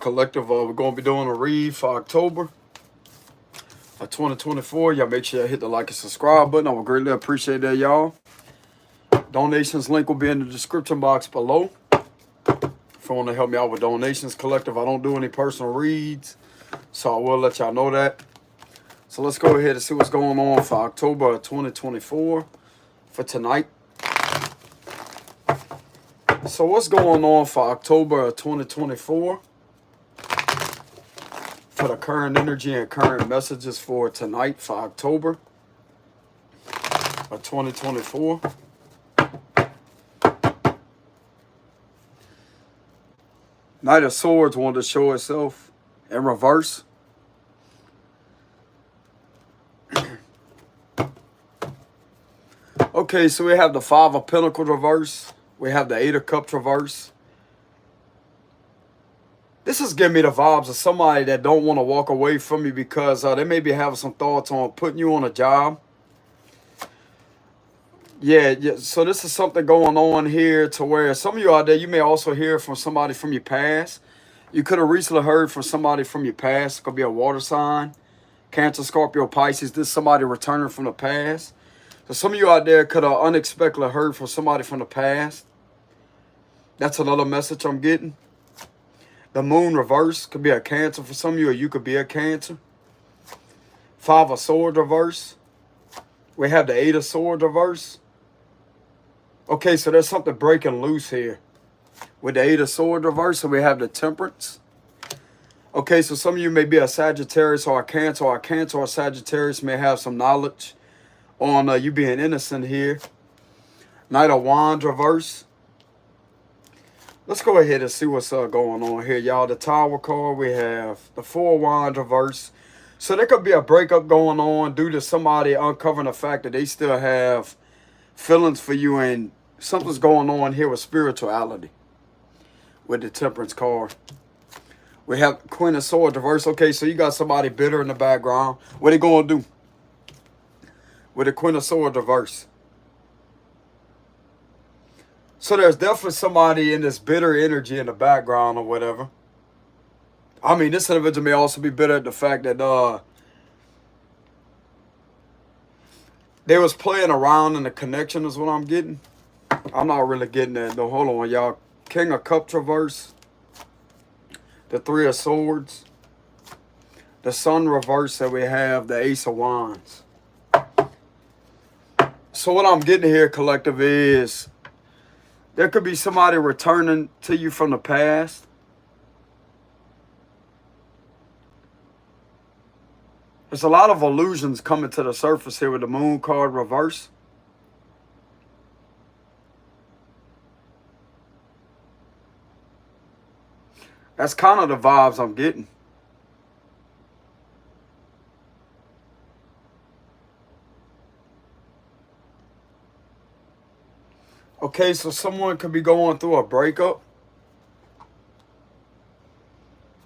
Collective, we're going to be doing a read for October of 2024. Y'all make sure you hit the like and subscribe button. I would greatly appreciate that, y'all. Donations link will be in the description box below. If you want to help me out with donations, Collective, I don't do any personal reads, so I will let y'all know that. So let's go ahead and see what's going on for October of 2024 for tonight. So what's going on for October of 2024? For the current energy and current messages for tonight for October of 2024. Knight of Swords wanted to show itself in reverse. Okay, so we have the Five of Pentacles reverse. We have the Eight of Cups reverse. This is giving me the vibes of somebody that don't want to walk away from you because they may be having some thoughts on putting you on a job. Yeah, so this is something going on here to where some of you out there, you may also hear from somebody from your past. You could have recently heard from somebody from your past. It could be a water sign, Cancer, Scorpio, Pisces. This is somebody returning from the past. So some of you out there could have unexpectedly heard from somebody from the past. That's another message I'm getting. The Moon reverse could be a Cancer for some of you, or you could be a Cancer. Five of Swords reverse. We have the Eight of Swords reverse. Okay, so there's something breaking loose here. With the Eight of Swords reverse, so we have the Temperance. Okay, so some of you may be a Sagittarius or a Cancer, or a Sagittarius may have some knowledge on you being innocent here. Knight of Wands reverse. Let's go ahead and see what's going on here, y'all. The Tower card, we have the Four of Wands reverse. So there could be a breakup going on due to somebody uncovering the fact that they still have feelings for you, and something's going on here with spirituality with the Temperance card. We have Queen of Swords reverse. Okay, so you got somebody bitter in the background. What are they going to do with the Queen of Swords reverse? So there's definitely somebody in this bitter energy in the background or whatever. I mean, this individual may also be bitter at the fact that they was playing around in the connection is what I'm getting. I'm not really getting that though. Hold on, y'all. King of Cups reverse. The Three of Swords. The Sun reverse, that we have the Ace of Wands. So what I'm getting here, Collective, is there could be somebody returning to you from the past. There's a lot of illusions coming to the surface here with the Moon card reverse. That's kind of the vibes I'm getting. Okay, so someone could be going through a breakup.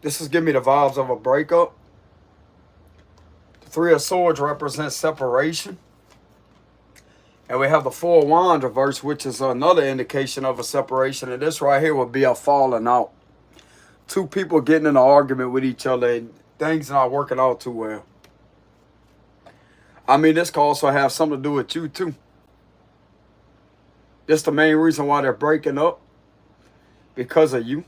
This is giving me the vibes of a breakup. The Three of Swords represents separation. And we have the Four of Wands reverse, which is another indication of a separation. And this right here would be a falling out. Two people getting in an argument with each other and things not working out too well. I mean, this could also have something to do with you too. That's the main reason why they're breaking up. Because of you.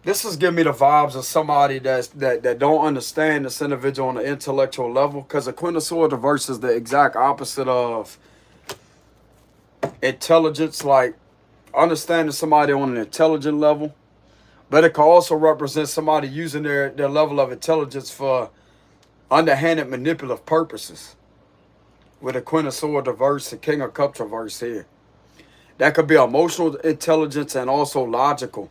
This is giving me the vibes of somebody that don't understand this individual on an intellectual level. Because the Queen of Swords reverse is the exact opposite of intelligence. Like understanding somebody on an intelligent level. But it can also represent somebody using their level of intelligence for underhanded manipulative purposes. With the Queen of Swords reverse, the King of Cups reverse here. That could be emotional intelligence and also logical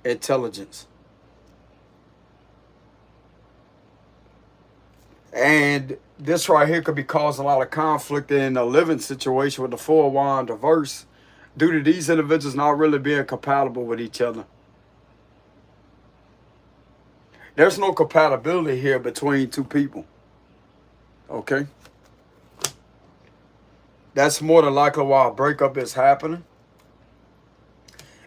intelligence. And this right here could be causing a lot of conflict in a living situation with the Four of Wands reverse due to these individuals not really being compatible with each other. There's no compatibility here between two people. Okay? That's more than likely why a breakup is happening.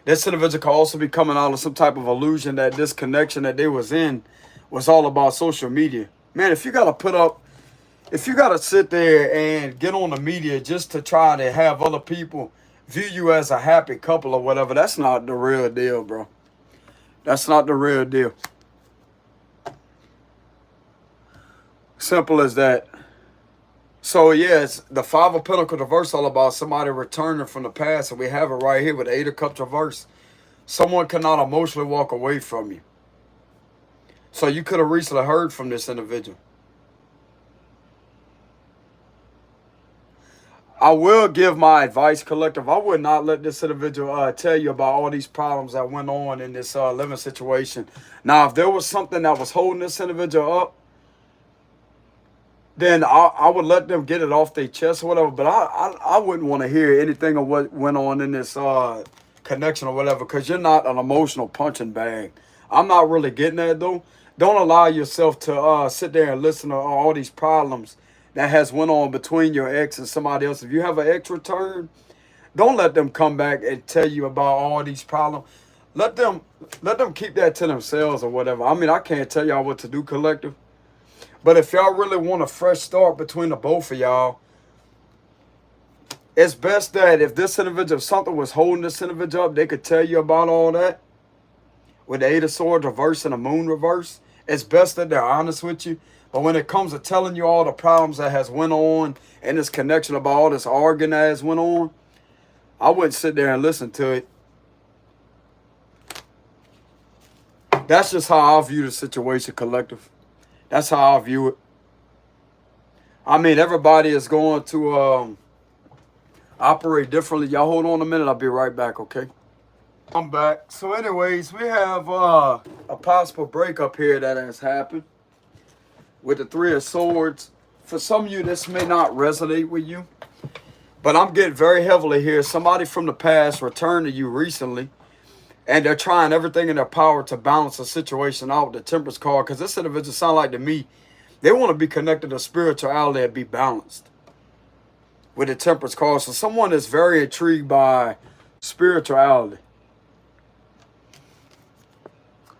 This individual could also be coming out of some type of illusion that this connection that they was in was all about social media. Man, if you got to put up, if you got to sit there and get on the media just to try to have other people view you as a happy couple or whatever, that's not the real deal, bro. That's not the real deal. Simple as that. So yes, the Five of Pentacles reverse all about somebody returning from the past, and we have it right here with the Eight of Cups reverse. Someone cannot emotionally walk away from you. So you could have recently heard from this individual. I will give my advice, collective. I would not let this individual tell you about all these problems that went on in this living situation. Now, if there was something that was holding this individual up, then I would let them get it off their chest or whatever. But I wouldn't want to hear anything of what went on in this connection or whatever, because you're not an emotional punching bag. I'm not really getting that, though. Don't allow yourself to sit there and listen to all these problems that has went on between your ex and somebody else. If you have an ex return, don't let them come back and tell you about all these problems. Let them keep that to themselves or whatever. I mean, I can't tell y'all what to do, collective. But if y'all really want a fresh start between the both of y'all, it's best that if this individual, if something was holding this individual up, they could tell you about all that. With the Eight of Swords reverse and the Moon reverse, it's best that they're honest with you. But when it comes to telling you all the problems that has went on and this connection about all this arguing that has went on, I wouldn't sit there and listen to it. That's just how I view the situation, collective. That's how I view it. I mean, everybody is going to operate differently. Y'all hold on a minute. I'll be right back, okay? I'm back. So anyways, we have a possible breakup here that has happened with the Three of Swords. For some of you, this may not resonate with you, but I'm getting very heavily here. Somebody from the past returned to you recently, and they're trying everything in their power to balance the situation out with the Temperance card, because this individual sound like to me, they want to be connected to spirituality and be balanced with the Temperance card. So someone is very intrigued by spirituality.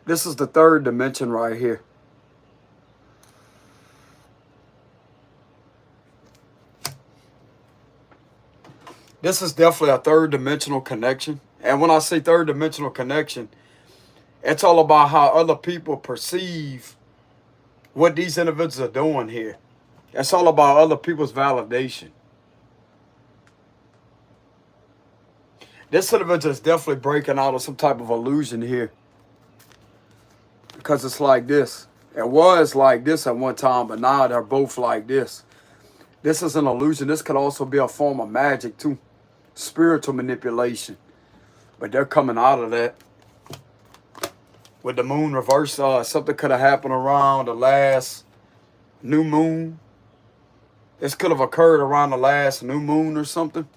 This is the third dimension right here. This is definitely a third dimensional connection. And when I say third dimensional connection, it's all about how other people perceive what these individuals are doing here. It's all about other people's validation. This individual is definitely breaking out of some type of illusion here. Because it's like this. It was like this at one time, but now they're both like this. This is an illusion. This could also be a form of magic too. Spiritual manipulation. But they're coming out of that. With the moon reverse, something could have happened around the last new moon. This could have occurred around the last new moon or something.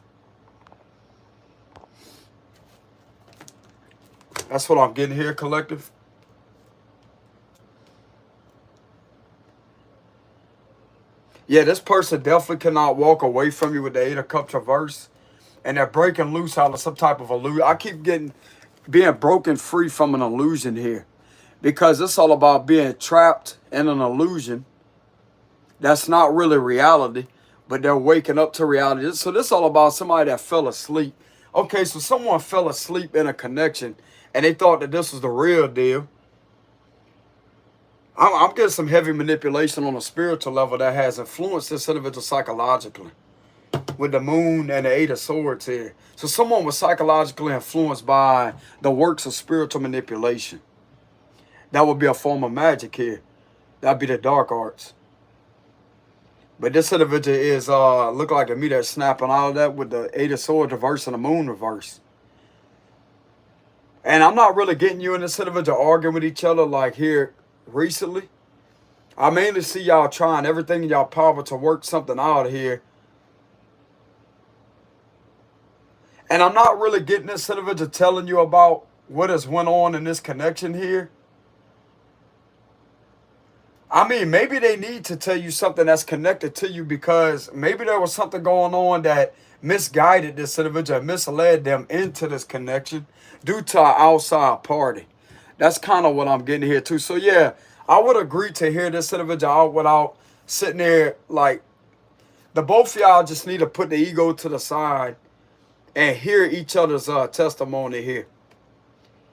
That's what I'm getting here, collective. Yeah, this person definitely cannot walk away from you with the Eight of Cups reverse. And they're breaking loose out of some type of illusion. I keep being broken free from an illusion here. Because it's all about being trapped in an illusion that's not really reality, but they're waking up to reality. So this is all about somebody that fell asleep. Okay, so someone fell asleep in a connection and they thought that this was the real deal. I'm getting some heavy manipulation on a spiritual level that has influenced this individual psychologically. With the moon and the Eight of Swords here. So someone was psychologically influenced by the works of spiritual manipulation. That would be a form of magic here. That'd be the dark arts. But this individual is, look like to me, they're snapping out of that with the Eight of Swords reverse and the moon reverse. And I'm not really getting you and this individual arguing with each other like here recently. I mainly see y'all trying everything in y'all power to work something out here. And I'm not really getting this individual telling you about what has went on in this connection here. I mean, maybe they need to tell you something that's connected to you because maybe there was something going on that misguided this individual, misled them into this connection due to an outside party. That's kind of what I'm getting here too. So yeah, I would agree to hear this individual out without sitting there like, the both of y'all just need to put the ego to the side and hear each other's testimony here.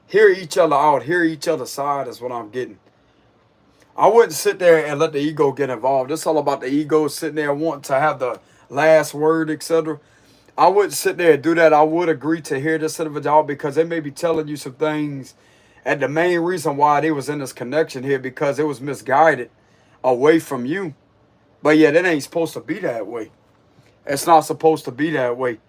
Hear each other out. Hear each other's side is what I'm getting. I wouldn't sit there and let the ego get involved. It's all about the ego sitting there wanting to have the last word, etc. I wouldn't sit there and do that. I would agree to hear this individual out because they may be telling you some things. And the main reason why they was in this connection here because it was misguided away from you. But yeah, that ain't supposed to be that way. It's not supposed to be that way.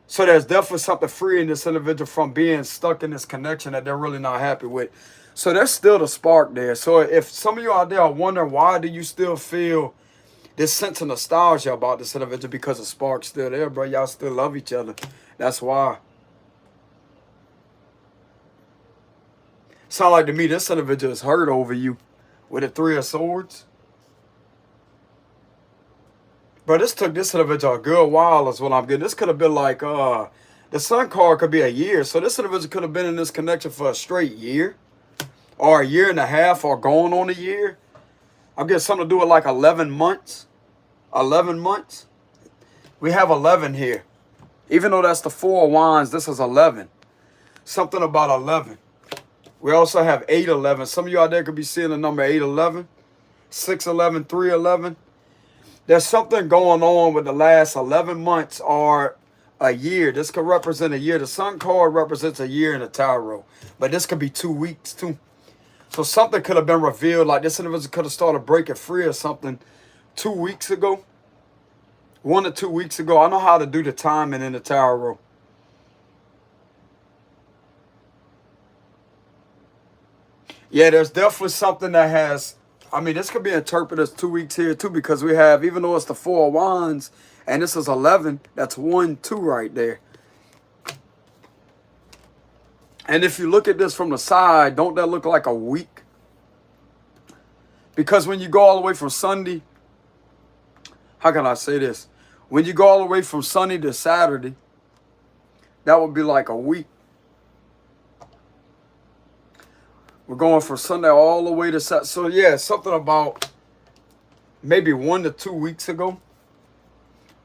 So there's definitely something freeing this individual from being stuck in this connection that they're really not happy with. So there's still the spark there. So if some of you out there are wondering why do you still feel this sense of nostalgia about this individual because the spark's still there, bro. Y'all still love each other. That's why. Sound like to me this individual is hurt over you with the Three of Swords. But this took this individual a good while is what I'm getting. This could have been like, the Sun card could be a year. So this individual could have been in this connection for a straight year. Or a year and a half or going on a year. I guess something to do with like 11 months. 11 months. We have 11 here. Even though that's the Four of Wands, this is 11. Something about 11. We also have 811. Some of you out there could be seeing the number 811, 611, 311. There's something going on with the last 11 months or a year. This could represent a year. The Sun card represents a year in the tarot. But this could be 2 weeks too. So something could have been revealed. Like this individual could have started breaking free or something 2 weeks ago. 1 to 2 weeks ago. I know how to do the timing in the tarot. Yeah, there's definitely something that has, I mean, this could be interpreted as 2 weeks here too, because we have, even though it's the Four of Wands, and this is 11, that's 1, 2 right there. And if you look at this from the side, don't that look like a week? Because when you go all the way from Sunday, how can I say this? When you go all the way from Sunday to Saturday, that would be like a week. We're going from Sunday all the way to Saturday. So yeah, something about maybe 1 to 2 weeks ago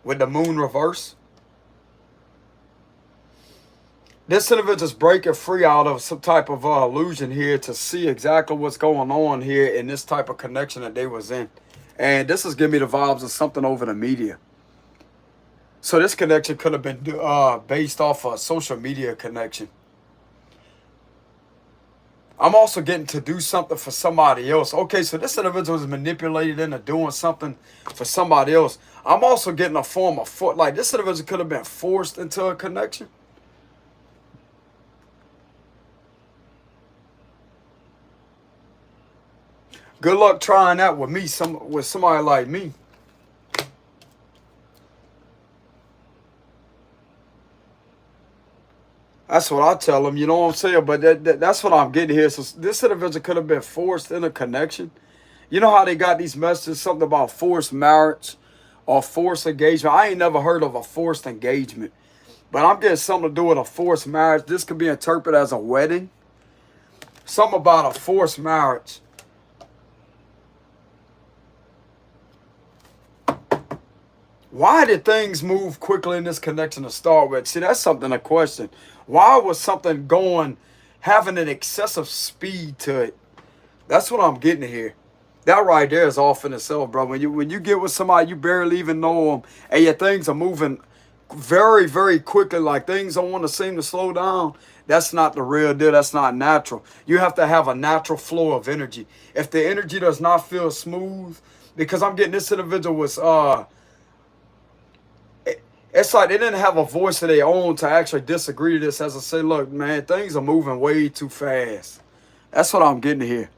with the moon reverse. This individual's breaking free out of some type of illusion here to see exactly what's going on here in this type of connection that they was in. And this is giving me the vibes of something over the media. So this connection could have been based off a social media connection. I'm also getting to do something for somebody else. Okay, so this individual is manipulated into doing something for somebody else. I'm also getting a form of like this individual could have been forced into a connection. Good luck trying that with me, with somebody like me. That's what I tell them, you know what I'm saying? But that's what I'm getting here. So this individual could have been forced in a connection. You know how they got these messages, something about forced marriage or forced engagement. I ain't never heard of a forced engagement. But I'm getting something to do with a forced marriage. This could be interpreted as a wedding. Something about a forced marriage. Why did things move quickly in this connection to start with? See, that's something to question. Why was something having an excessive speed to it? That's what I'm getting here. That right there is off in itself, bro. When you get with somebody you barely even know them, and yet things are moving very, very quickly, like things don't want to seem to slow down, that's not the real deal. That's not natural. You have to have a natural flow of energy. If the energy does not feel smooth, because I'm getting this individual was it's like they didn't have a voice of their own to actually disagree to this. As I say, look, man, things are moving way too fast. That's what I'm getting here.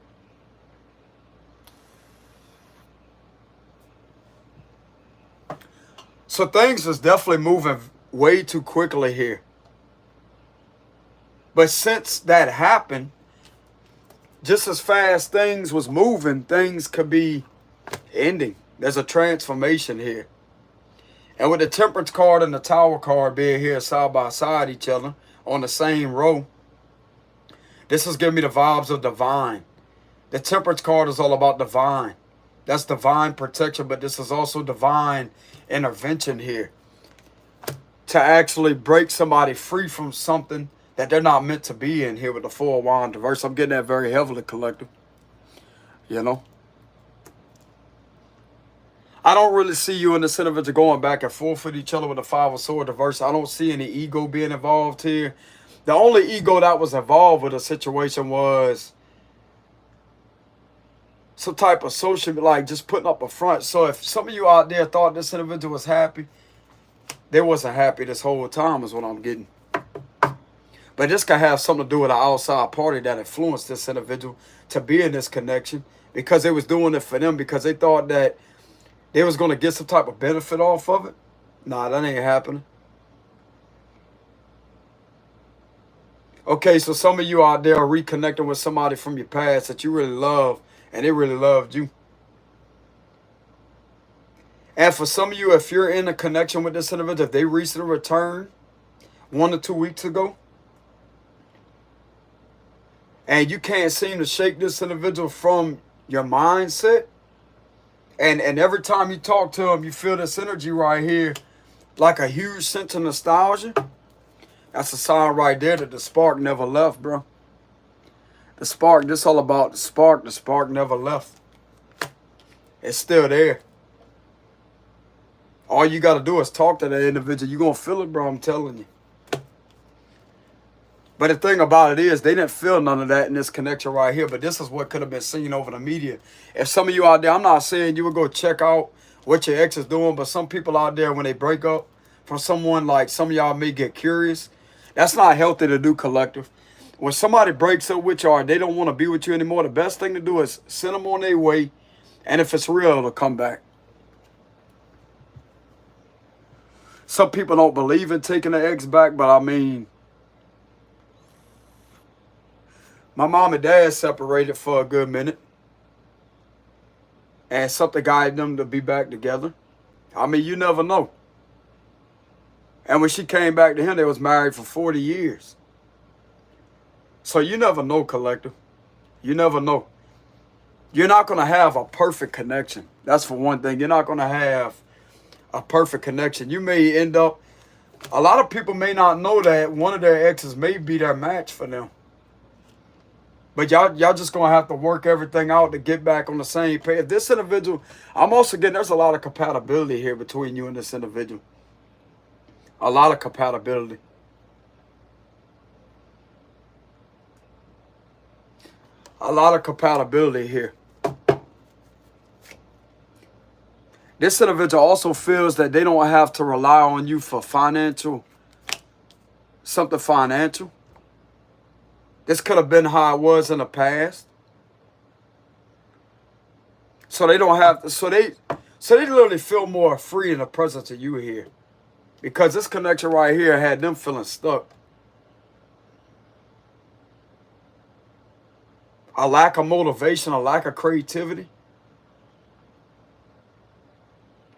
So things was definitely moving way too quickly here. But since that happened, just as fast things was moving, things could be ending. There's a transformation here. And with the Temperance card and the Tower card being here side by side each other on the same row, this is giving me the vibes of divine. The Temperance card is all about divine. That's divine protection, but this is also divine intervention here. To actually break somebody free from something that they're not meant to be in here with the Four of Wands reverse. I'm getting that very heavily, collective. You know? I don't really see you and this individual going back and forth with each other with the Five of Swords reverse. I don't see any ego being involved here. The only ego that was involved with the situation was some type of social, like just putting up a front. So if some of you out there thought this individual was happy, they wasn't happy this whole time is what I'm getting. But this could have something to do with an outside party that influenced this individual to be in this connection, because they was doing it for them because they thought that they was going to get some type of benefit off of it. Nah, that ain't happening. Okay, so some of you out there are reconnecting with somebody from your past that you really love, and they really loved you. And for some of you, if you're in a connection with this individual, if they recently returned 1 to 2 weeks ago, and you can't seem to shake this individual from your mindset, and every time you talk to them, you feel this energy right here, like a huge sense of nostalgia, that's a sign right there that the spark never left, bro. The spark, this all about the spark never left. It's still there. All you got to do is talk to that individual. You're going to feel it, bro, I'm telling you. But the thing about it is, they didn't feel none of that in this connection right here. But this is what could have been seen over the media. If some of you out there, I'm not saying you would go check out what your ex is doing, but some people out there, when they break up from someone, like some of y'all may get curious. That's not healthy to do, collective. When somebody breaks up with you or they don't want to be with you anymore, the best thing to do is send them on their way. And if it's real, it'll come back. Some people don't believe in taking the ex back, but I mean, my mom and dad separated for a good minute, and something guided them to be back together. I mean, you never know. And when she came back to him, they was married for 40 years. So you never know, collective. You never know. You're not going to have a perfect connection. That's for one thing. You're not going to have a perfect connection. You may end up, a lot of people may not know that one of their exes may be their match for them. But y'all just going to have to work everything out to get back on the same page. If this individual, I'm also getting, there's a lot of compatibility here between you and this individual. A lot of compatibility. A lot of compatibility here. This individual also feels that they don't have to rely on you for something financial. This could have been how it was in the past. So they don't have to, so they literally feel more free in the presence of you here. Because this connection right here had them feeling stuck. A lack of motivation, a lack of creativity.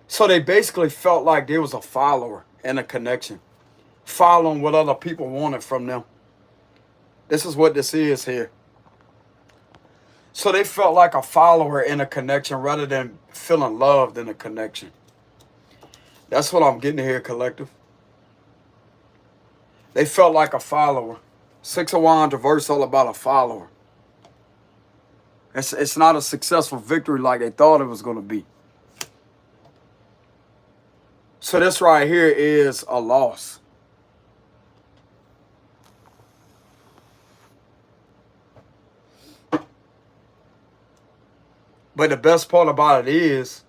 So they basically felt like there was a follower in a connection. Following what other people wanted from them. This is what this is here. So they felt like a follower in a connection rather than feeling loved in a connection. That's what I'm getting here, collective. They felt like a follower. 6 of Wands reverse, all about a follower. It's not a successful victory like they thought it was going to be. So this right here is a loss. But the best part about it is,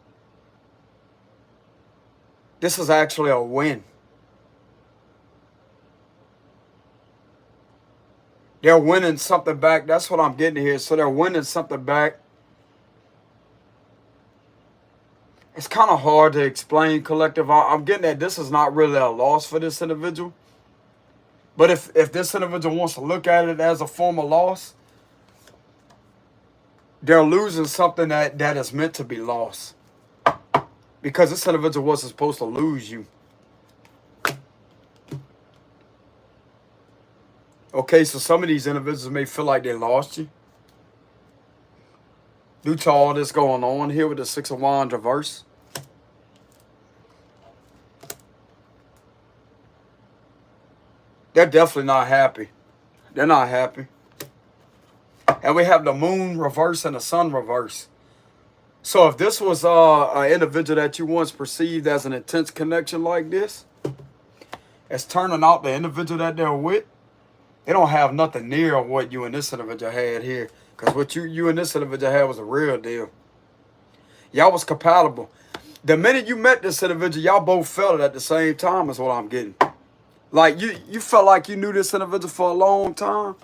this is actually a win. They're winning something back. That's what I'm getting here. So they're winning something back. It's kind of hard to explain, collective. I'm getting that this is not really a loss for this individual. But if this individual wants to look at it as a form of loss, they're losing something that is meant to be lost. because this individual wasn't supposed to lose you. Okay, so some of these individuals may feel like they lost you due to all this going on here with the Six of Wands reverse. They're definitely not happy. They're not happy. And we have the moon reverse and the sun reverse. So if this was an individual that you once perceived as an intense connection like this, it's turning out the individual that they're with, they don't have nothing near what you and this individual had here. Because what you and this individual had was a real deal. Y'all was compatible. The minute you met this individual, y'all both felt it at the same time is what I'm getting. Like, you felt like you knew this individual for a long time.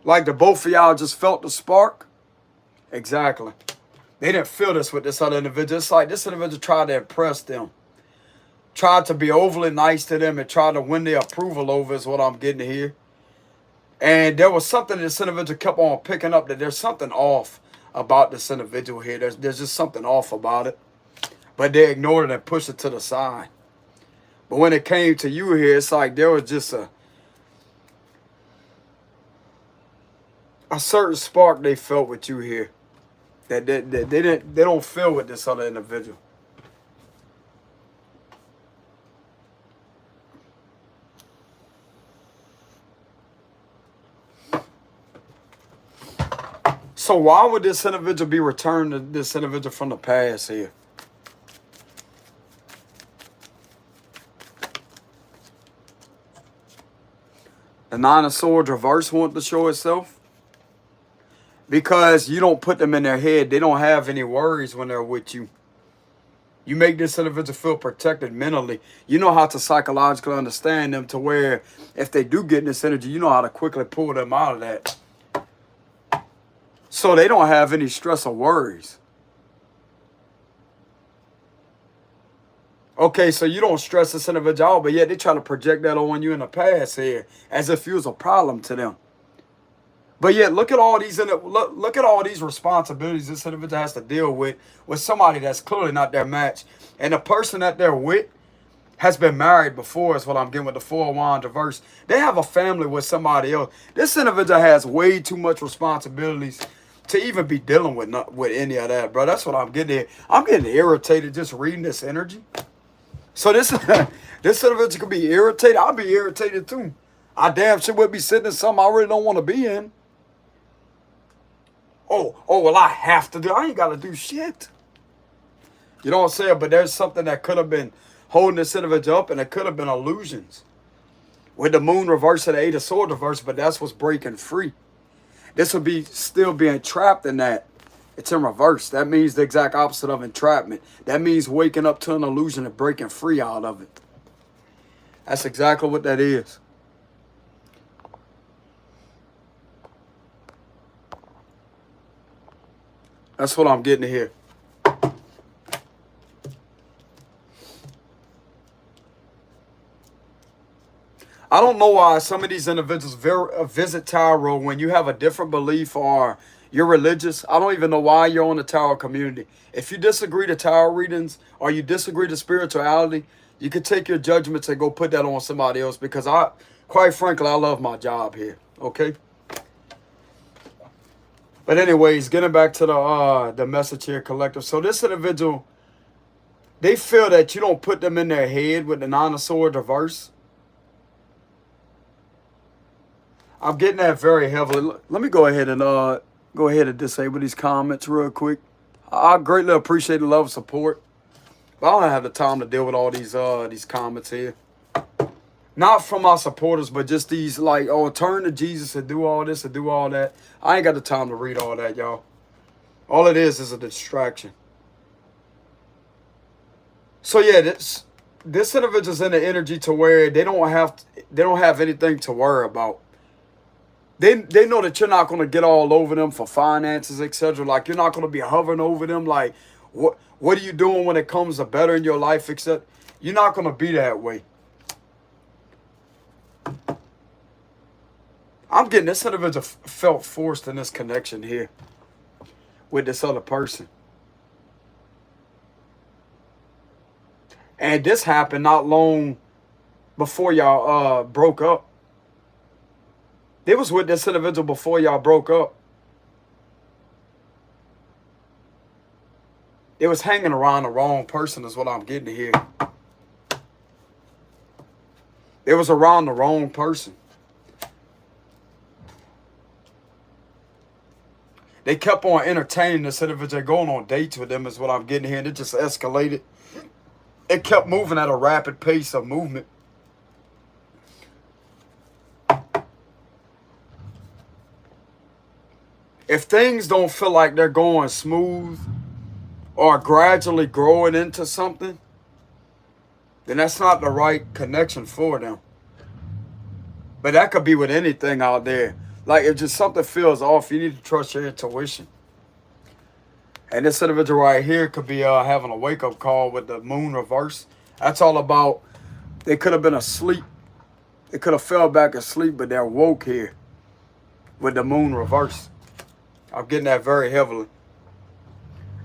Like the both of y'all just felt the spark. Exactly. They didn't feel this with this other individual. It's like this individual tried to impress them. Tried to be overly nice to them and tried to win their approval over is what I'm getting here. And there was something this individual kept on picking up, that there's something off about this individual here. There's just something off about it. But they ignored it and pushed it to the side. But when it came to you here, it's like there was just a certain spark they felt with you here that they don't feel with this other individual. So why would this individual be returned to this individual from the past here? The Nine of Swords reverse want to show itself. Because you don't put them in their head. They don't have any worries when they're with you. You make this individual feel protected mentally. You know how to psychologically understand them to where if they do get in this energy, you know how to quickly pull them out of that. So they don't have any stress or worries. Okay, so you don't stress this individual out, but yet they try to project that on you in the past here as if you was a problem to them. But yet, look at all these look at all these responsibilities this individual has to deal with somebody that's clearly not their match. And the person that they're with has been married before is what I'm getting with the Four of Wands reverse. They have a family with somebody else. This individual has way too much responsibilities to even be dealing with any of that, bro. That's what I'm getting here. I'm getting irritated just reading this energy. So this individual could be irritated. I'll be irritated too. I damn sure would be sitting in something I really don't want to be in. Oh, well, I have to do. I ain't got to do shit. You know what I'm saying? But there's something that could have been holding this individual up, and it could have been illusions. With the moon reverse and the Eight of Swords reverse, but that's what's breaking free. This would be still being trapped in that. It's in reverse. That means the exact opposite of entrapment. That means waking up to an illusion and breaking free out of it. That's exactly what that is. That's what I'm getting here. I don't know why some of these individuals visit tarot when you have a different belief or you're religious. I don't even know why you're on the tarot community. If you disagree to tarot readings or you disagree to spirituality, you can take your judgments and go put that on somebody else, because quite frankly, I love my job here. Okay? But anyways, getting back to the message here, collective. So this individual, they feel that you don't put them in their head with the Nine of Swords reverse. I'm getting that very heavily. Let me go ahead and disable these comments real quick. I greatly appreciate the love and support, but I don't have the time to deal with all these comments here. Not from my supporters, but just these like, oh, turn to Jesus and do all this and do all that. I ain't got the time to read all that, y'all. All it is a distraction. So yeah, this individual's in the energy to where they don't have anything to worry about. They know that you're not going to get all over them for finances, etc. Like, you're not going to be hovering over them like, what are you doing when it comes to bettering your life, etc. You're not going to be that way. I'm getting this individual felt forced in this connection here with this other person. And this happened not long before y'all broke up. They was with this individual before y'all broke up. It was hanging around the wrong person is what I'm getting here. It was around the wrong person. They kept on entertaining this individual, going on dates with them is what I'm getting here. And it just escalated. It kept moving at a rapid pace of movement. If things don't feel like they're going smooth or gradually growing into something, then that's not the right connection for them. But that could be with anything out there. Like if just something feels off, you need to trust your intuition. And this individual right here could be having a wake-up call with the moon reverse. That's all about, they could have been asleep. They could have fell back asleep, but they're woke here with the moon reverse. I'm getting that very heavily.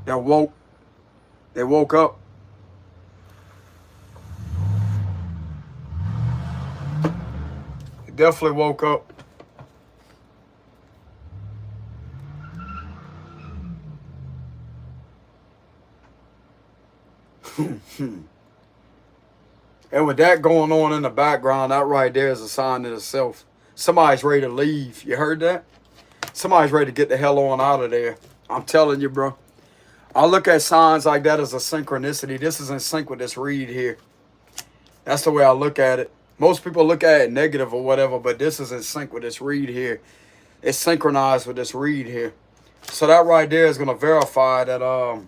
They're woke. They woke up. They definitely woke up. And with that going on in the background, that right there is a sign in itself. Somebody's ready to leave. You heard that? Somebody's ready to get the hell on out of there. I'm telling you, bro. I look at signs like that as a synchronicity. This is in sync with this read here. That's the way I look at it. Most people look at it negative or whatever, but this is in sync with this read here. It's synchronized with this read here. So that right there is going to verify that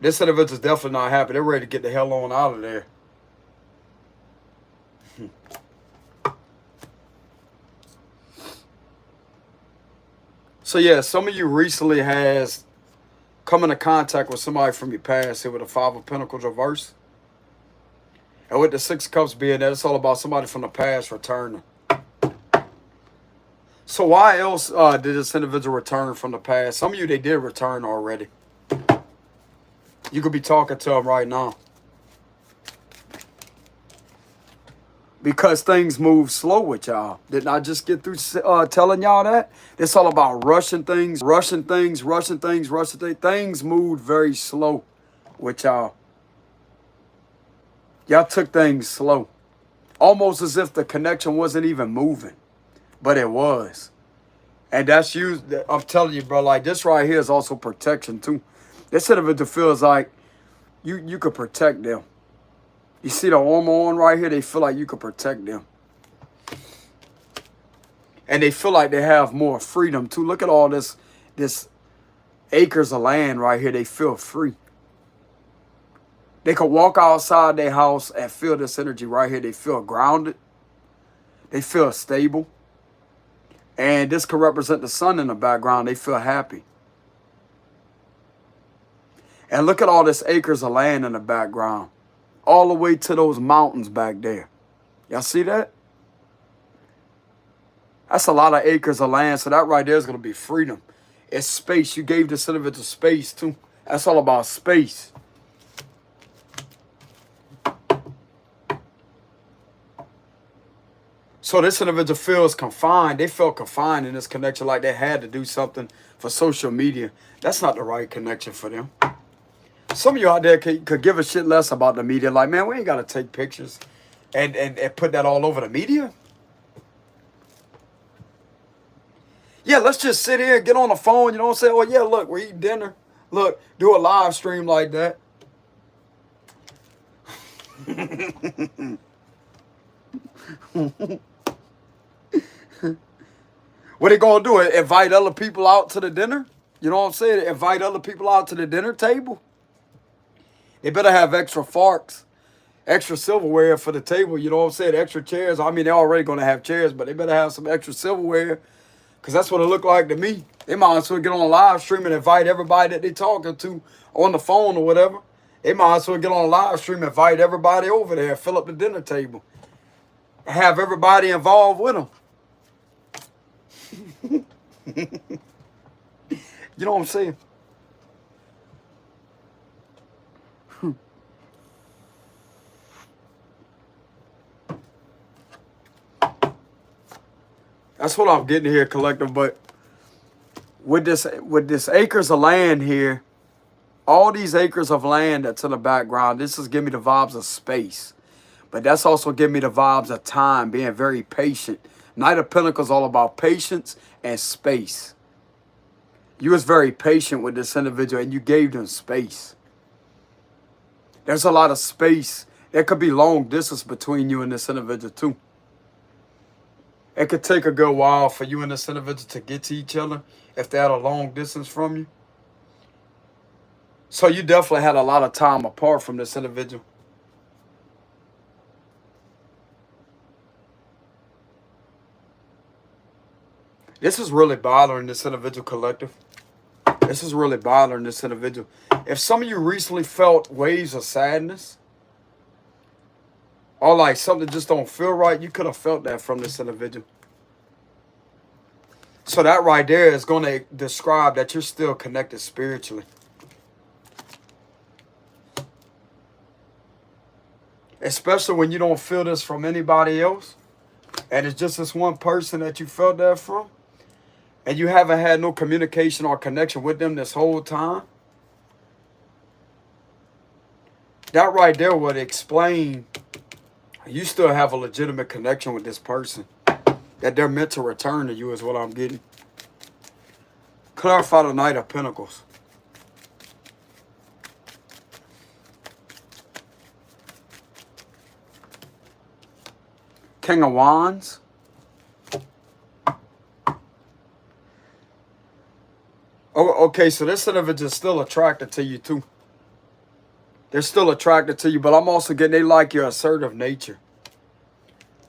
this individual is definitely not happy. They're ready to get the hell on out of there. So yeah, some of you recently has come into contact with somebody from your past here with the Five of Pentacles reverse. And with the Six of Cups being there, it's all about somebody from the past returning. So why else did this individual return from the past? Some of you, they did return already. You could be talking to them right now. Because things move slow with y'all. Didn't I just get through telling y'all that? It's all about rushing things, rushing things, rushing things, rushing things. Things moved very slow with y'all. Y'all took things slow. Almost as if the connection wasn't even moving. But it was. And that's you. I'm telling you, bro, like this right here is also protection too. This individual feels like you could protect them. You see the armor on right here? They feel like you could protect them. And they feel like they have more freedom too. Look at all this acres of land right here. They feel free. They could walk outside their house and feel this energy right here. They feel grounded. They feel stable. And this could represent the sun in the background. They feel happy. And look at all this acres of land in the background. All the way to those mountains back there. Y'all see that? That's a lot of acres of land. So that right there is going to be freedom. It's space. You gave this individual space too. That's all about space. So this individual feels confined. They felt confined in this connection like they had to do something for social media. That's not the right connection for them. Some of you out there could give a shit less about the media. Like, man, we ain't got to take pictures and put that all over the media. Yeah, let's just sit here and get on the phone, you know, and say, oh, yeah, look, we're eating dinner. Look, do a live stream like that. What they gonna do? Invite other people out to the dinner? You know what I'm saying? Invite other people out to the dinner table? They better have extra forks, extra silverware for the table. You know what I'm saying? Extra chairs. I mean, they're already going to have chairs, but they better have some extra silverware because that's what it looked like to me. They might as well get on a live stream and invite everybody that they're talking to on the phone or whatever. They might as well get on a live stream and invite everybody over there and fill up the dinner table. have everybody involved with them. You know what I'm saying? That's what I'm getting here, collective. But with this acres of land here, all these acres of land that's in the background, this is giving me the vibes of space. But that's also giving me the vibes of time, being very patient. Knight of Pentacles all about patience and space. You was very patient with this individual and you gave them space. There's a lot of space. There could be long distance between you and this individual too. It could take a good while for you and this individual to get to each other if they're at a long distance from you. So you definitely had a lot of time apart from this individual. This is really bothering this individual, collective. This is really bothering this individual. If some of you recently felt waves of sadness, or like something just don't feel right, you could have felt that from this individual. So that right there is going to describe that you're still connected spiritually. Especially when you don't feel this from anybody else. And it's just this one person that you felt that from. And you haven't had no communication or connection with them this whole time. That right there would explain you still have a legitimate connection with this person. That they're meant to return to you is what I'm getting. Clarify the Knight of Pentacles. King of Wands. Oh, okay, so this individual is still attracted to you too. They're still attracted to you, but I'm also getting they like your assertive nature.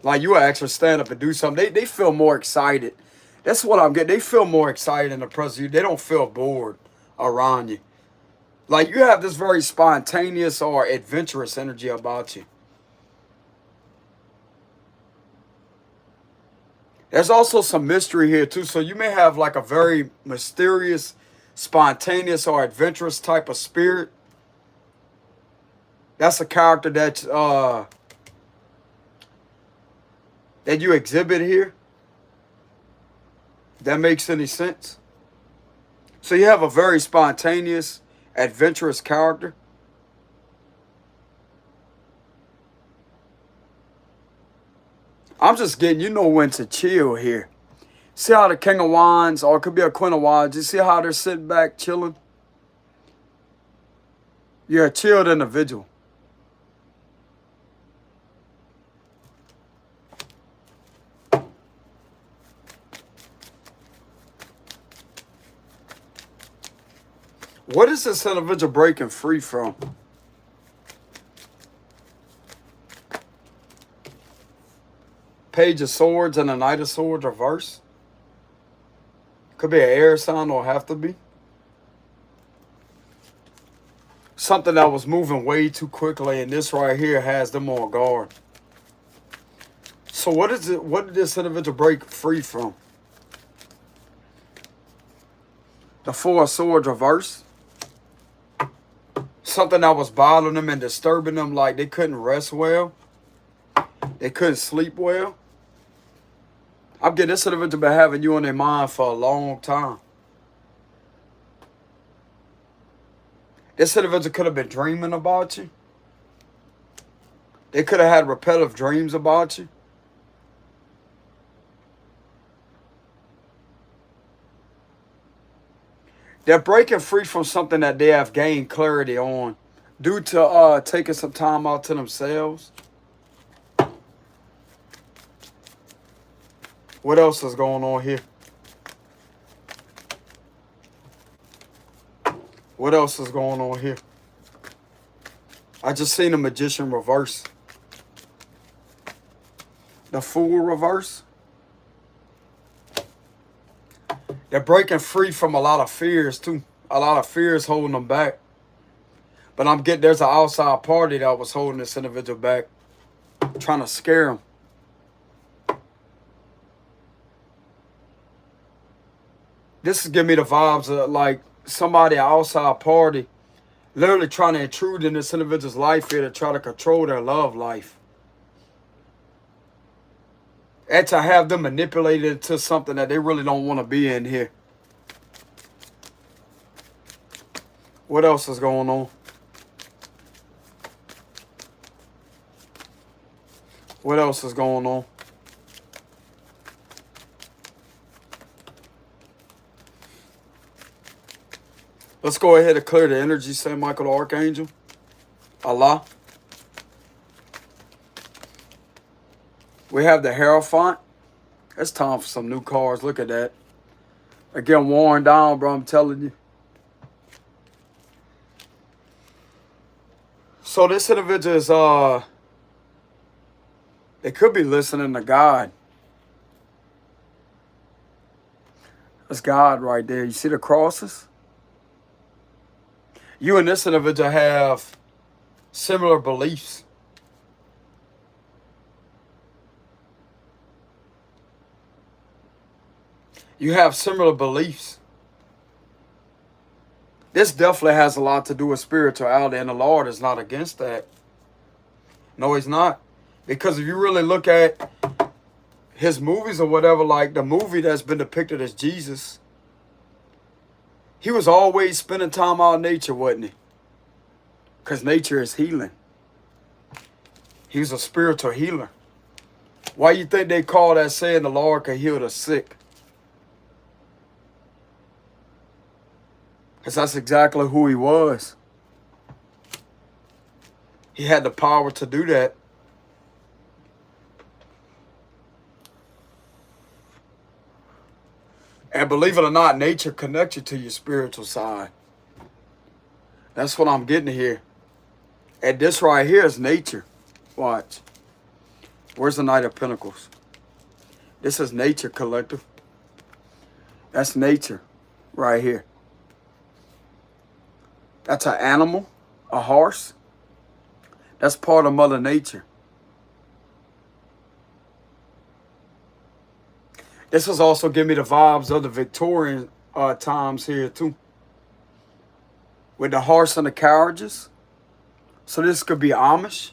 Like you actually stand up and do something. They feel more excited. That's what I'm getting. They feel more excited in the presence of you. They don't feel bored around you. Like you have this very spontaneous or adventurous energy about you. There's also some mystery here too. So you may have like a very mysterious, spontaneous or adventurous type of spirit. That's a character that you exhibit here. If that makes any sense. So you have a very spontaneous, adventurous character. I'm just getting, you know when to chill here. See how the King of Wands, or it could be a Queen of Wands, you see how they're sitting back chilling? You're a chilled individual. What is this individual breaking free from? Page of Swords and a Knight of Swords reverse. Could be an air sign or have to be. Something that was moving way too quickly, and this right here has them on guard. So what is it? What did this individual break free from? The Four of Swords reverse. Something that was bothering them and disturbing them, like they couldn't rest well. They couldn't sleep well. I'm getting this individual been having you on their mind for a long time. This individual could have been dreaming about you. They could have had repetitive dreams about you. They're breaking free from something that they have gained clarity on due to taking some time out to themselves. What else is going on here? What else is going on here? I just seen the Magician reverse. The Fool reverse. They're breaking free from a lot of fears too. A lot of fears holding them back. But I'm getting there's an outside party that was holding this individual back. Trying to scare him. This is giving me the vibes of like somebody outside party literally trying to intrude in this individual's life here to try to control their love life. And to have them manipulated into something that they really don't want to be in here. What else is going on? What else is going on? Let's go ahead and clear the energy, Saint Michael the Archangel. Allah. We have the Hierophant. It's time for some new cards. Look at that. They're getting worn down, bro. I'm telling you. So this individual is, they could be listening to God. That's God right there. You see the crosses? You and this individual have similar beliefs. You have similar beliefs. This definitely has a lot to do with spirituality, and the Lord is not against that. No, he's not. Because if you really look at his movies or whatever, like the movie that's been depicted as Jesus, he was always spending time out in nature, wasn't he? Because nature is healing. He was a spiritual healer. Why you think they call that saying the Lord can heal the sick? Because that's exactly who he was. He had the power to do that. And believe it or not, nature connects you to your spiritual side. That's what I'm getting here. And this right here is nature. Watch. Where's the Knight of Pentacles? This is nature, collective. That's nature right here. That's an animal, a horse. That's part of Mother Nature. This is also giving me the vibes of the Victorian times here too. With the horse and the carriages. So this could be Amish.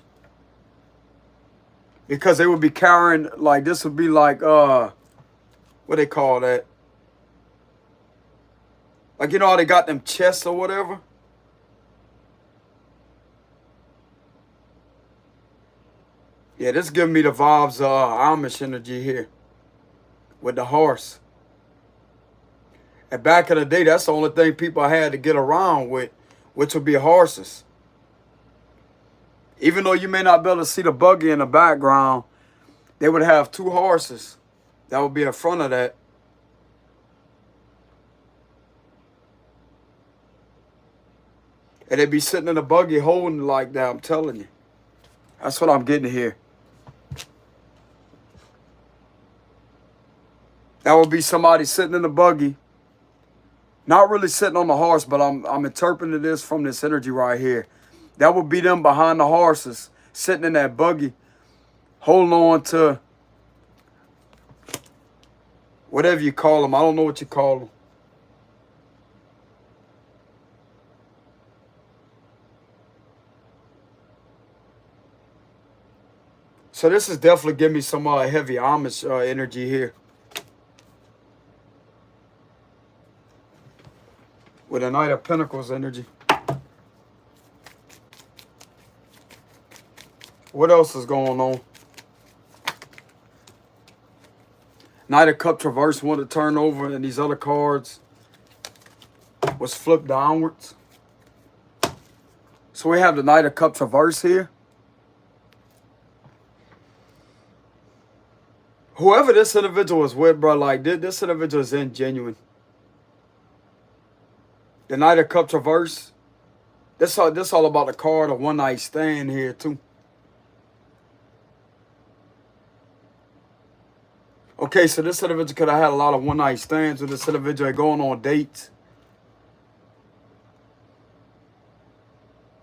Because they would be carrying, like this would be like, what they call that? Like, you know how they got them chests or whatever? Yeah, this is giving me the vibes of Amish energy here. With the horse. And back in the day, that's the only thing people had to get around with, which would be horses. Even though you may not be able to see the buggy in the background, they would have two horses that would be in front of that. And they'd be sitting in the buggy holding it like that, I'm telling you. That's what I'm getting here. That would be somebody sitting in the buggy. Not really sitting on the horse, but I'm interpreting this from this energy right here. That would be them behind the horses, sitting in that buggy, holding on to whatever you call them. I don't know what you call them. So this is definitely giving me some heavy Amish energy here. With a Knight of Pentacles energy. What else is going on? Knight of Cups reverse wanted to turn over, and these other cards was flipped downwards. So we have the Knight of Cups reverse here. Whoever this individual is with, bro, like this individual is ingenuine. The Knight of Cups reverse. This all about the card of one night stand here too. Okay, so this individual could have had a lot of one night stands with this individual going on dates.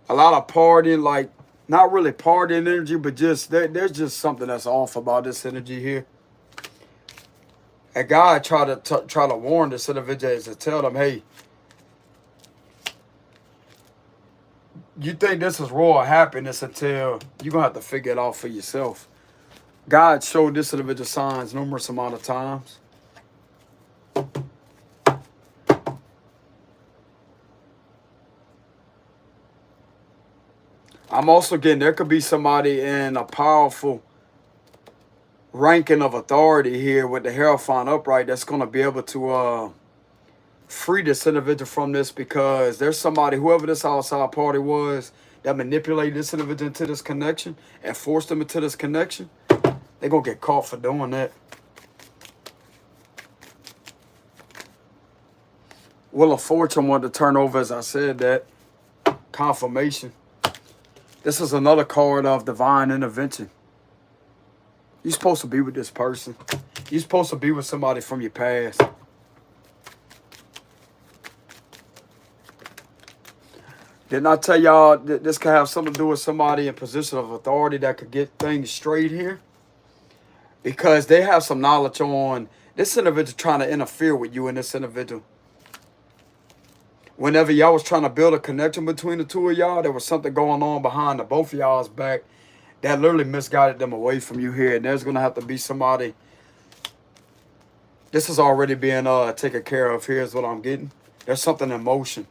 A lot of partying, like not really partying energy, but just there's just something that's off about this energy here. And God try to warn this individual to tell them, hey, you think this is royal happiness until you're going to have to figure it out for yourself. God showed this individual signs numerous amount of times. I'm also getting, there could be somebody in a powerful ranking of authority here with the Hierophant upright that's going to be able to free this individual from this, because there's somebody, whoever this outside party was, that manipulated this individual into this connection and forced them into this connection. They're going to get caught for doing that. Wheel of Fortune wanted to turn over, as I said, that confirmation. This is another card of divine intervention. You're supposed to be with this person. You're supposed to be with somebody from your past. Didn't I tell y'all that this could have something to do with somebody in position of authority that could get things straight here? Because they have some knowledge on this individual trying to interfere with you and this individual. Whenever y'all was trying to build a connection between the two of y'all, there was something going on behind the both of y'all's back that literally misguided them away from you here. And there's going to have to be somebody. This is already being taken care of. Here's what I'm getting. There's something in motion.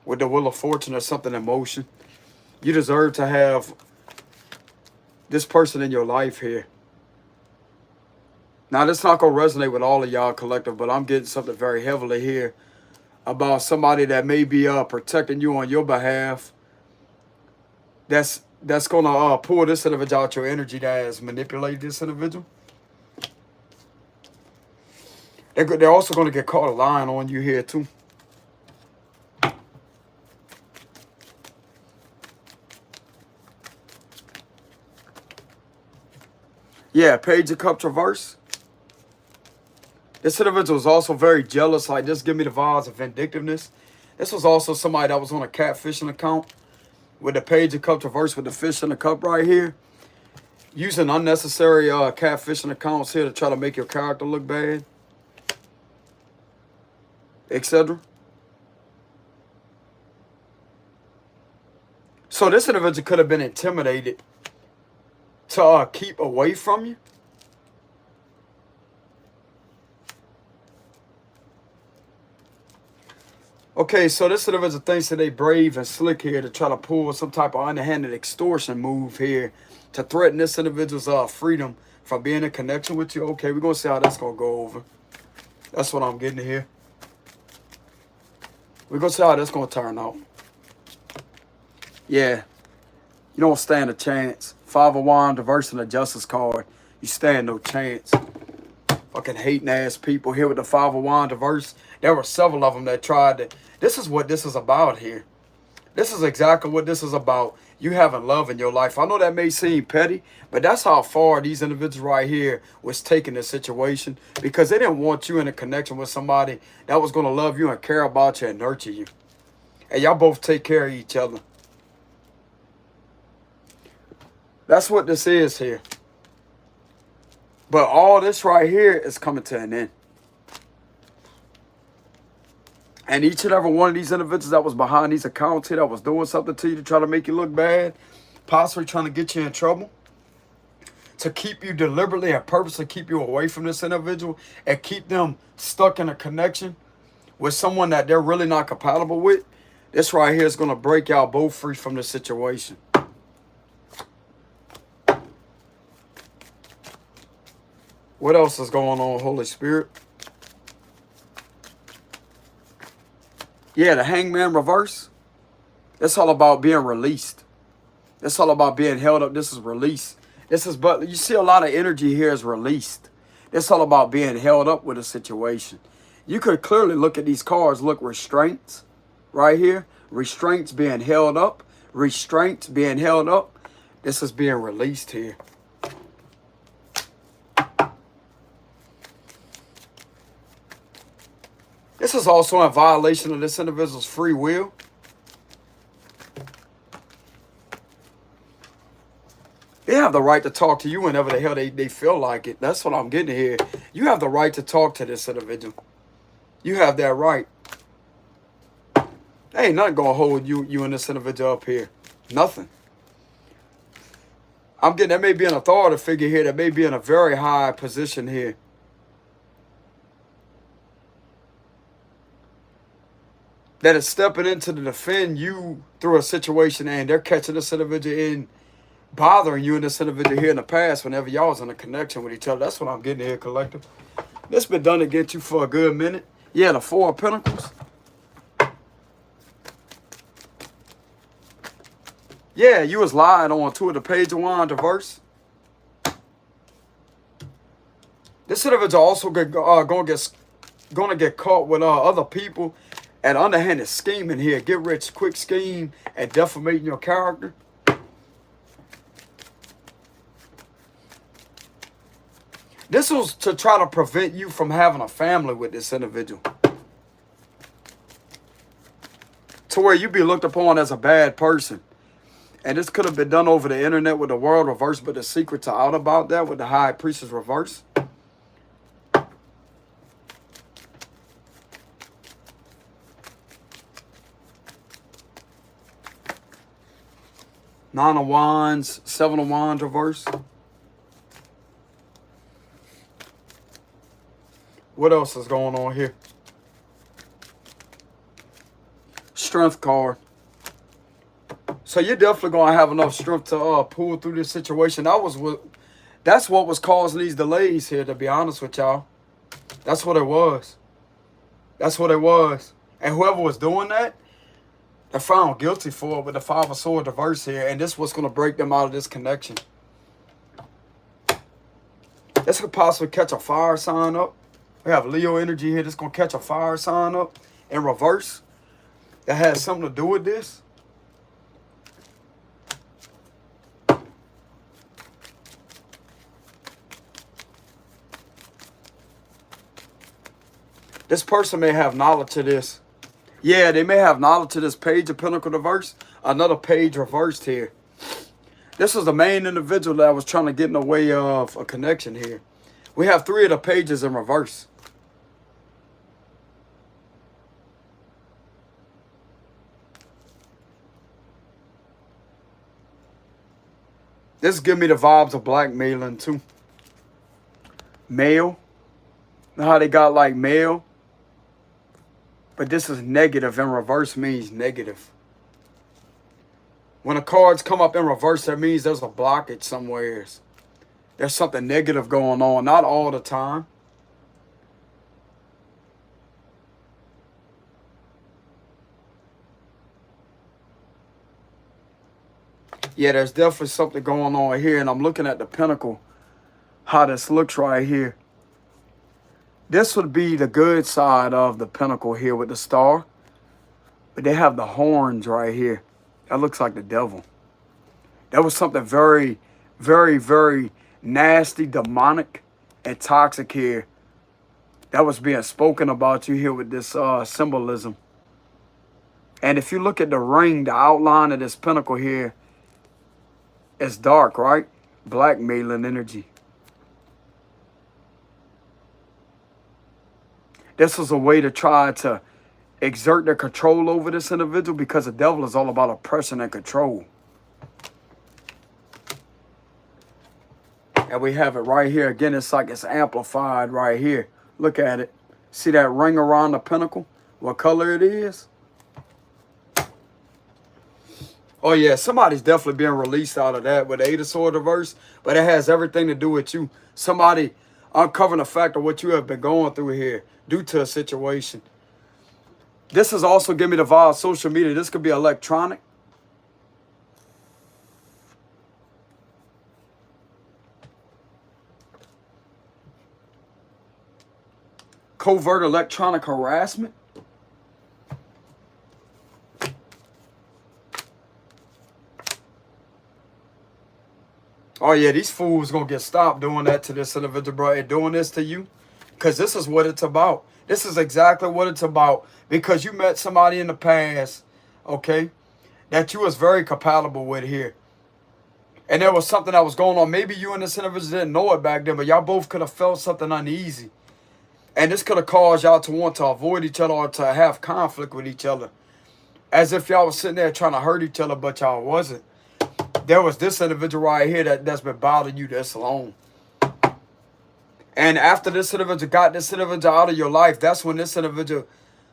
With the Wheel of Fortune, there's something in motion. You deserve to have this person in your life here. Now, this not going to resonate with all of y'all collective, but I'm getting something very heavily here about somebody that may be protecting you on your behalf. That's going to pull this individual out your energy that has manipulated this individual. They're also going to get caught lying on you here too. Yeah, Page of Cups reverse. This individual was also very jealous. Like, this give me the vibes of vindictiveness. This was also somebody that was on a catfishing account with the Page of Cups reverse with the fish in the cup right here. Using unnecessary catfishing accounts here to try to make your character look bad, etc. So this individual could have been intimidated to keep away from you. Okay, so this individual thinks that they brave and slick here to try to pull some type of underhanded extortion move here to threaten this individual's freedom from being in connection with you. Okay, we're going to see how that's going to go over. That's what I'm getting here. We're going to see how that's going to turn out. Yeah, you don't stand a chance. Five of Wands, reverse, and a Justice card. You stand no chance. Fucking hating ass people here with the Five of Wands reverse. There were several of them that tried to. This is what this is about here. This is exactly what this is about. You having love in your life. I know that may seem petty, but that's how far these individuals right here was taking this situation, because they didn't want you in a connection with somebody that was going to love you and care about you and nurture you. And y'all both take care of each other. That's what this is here. But all this right here is coming to an end. And each and every one of these individuals that was behind these accounts here, that was doing something to you to try to make you look bad, possibly trying to get you in trouble, to keep you deliberately and purposely keep you away from this individual and keep them stuck in a connection with someone that they're really not compatible with, this right here is going to break y'all both free from this situation. What else is going on, Holy Spirit? Yeah, the Hangman reverse. It's all about being released. It's all about being held up. This is release. This is, but you see a lot of energy here is released. It's all about being held up with a situation. You could clearly look at these cards. Look, restraints right here. Restraints being held up. Restraints being held up. This is being released here. This is also in violation of this individual's free will. They have the right to talk to you whenever the hell they feel like it. That's what I'm getting here. You have the right to talk to this individual. You have that right. There ain't nothing gonna hold you and this individual up here. Nothing. I'm getting, that may be an authority figure here that may be in a very high position here. That is stepping in to defend you through a situation, and they're catching this individual in bothering you and this individual here in the past whenever y'all was in a connection with each other. That's what I'm getting here, collective. This been done against you for a good minute. Yeah, the Four of Pentacles. Yeah, you was lying on Two of the Page of Wands reverse. This individual also gonna get caught with other people and underhanded scheming here. Get rich quick scheme and defamating your character. This was to try to prevent you from having a family with this individual. To where you be looked upon as a bad person. And this could have been done over the internet with the world reverse, but the secrets are out about that with the High Priestess reverse. Nine of Wands, Seven of Wands reverse. What else is going on here? Strength card. So you're definitely going to have enough strength to pull through this situation. That's what was causing these delays here, to be honest with y'all. That's what it was. That's what it was. And whoever was doing that, they're found guilty for it with the Five of Swords reverse here. And this is what's going to break them out of this connection. This could possibly catch a fire sign up. We have Leo energy here that's going to catch a fire sign up in reverse. That has something to do with this. This person may have knowledge of this. Yeah, they may have knowledge of this Page of Pentacles reverse. Another page reversed here. This was the main individual that was trying to get in the way of a connection here. We have three of the pages in reverse. This give me the vibes of blackmailing too. Male. Know how they got like male? But this is negative, and reverse means negative. When the cards come up in reverse, that means there's a blockage somewhere. There's something negative going on. Not all the time. Yeah, there's definitely something going on here. And I'm looking at the pentacle. How this looks right here. This would be the good side of the pentacle here with the star. But they have the horns right here. That looks like the devil. That was something very, very, very nasty, demonic, and toxic here. That was being spoken about you here with this symbolism. And if you look at the ring, the outline of this pentacle here, it's dark, right? Blackmailing energy. This was a way to try to exert their control over this individual, because the devil is all about oppression and control. And we have it right here. Again, it's like it's amplified right here. Look at it. See that ring around the pentacle? What color it is? Oh, yeah. Somebody's definitely being released out of that with the Eight of Swords reverse. But it has everything to do with you. Somebody uncovering the fact of what you have been going through here due to a situation. This is also giving me the vibe of social media. This could be electronic. Covert electronic harassment. Oh, yeah, these fools going to get stopped doing that to this individual, bro, and doing this to you. Because this is what it's about. This is exactly what it's about. Because you met somebody in the past, okay, that you was very compatible with here. And there was something that was going on. Maybe you and this individual didn't know it back then, but y'all both could have felt something uneasy. And this could have caused y'all to want to avoid each other or to have conflict with each other. As if y'all was sitting there trying to hurt each other, but y'all wasn't. There was this individual right here that's been bothering you this long. And after this individual got this individual out of your life, that's when this individual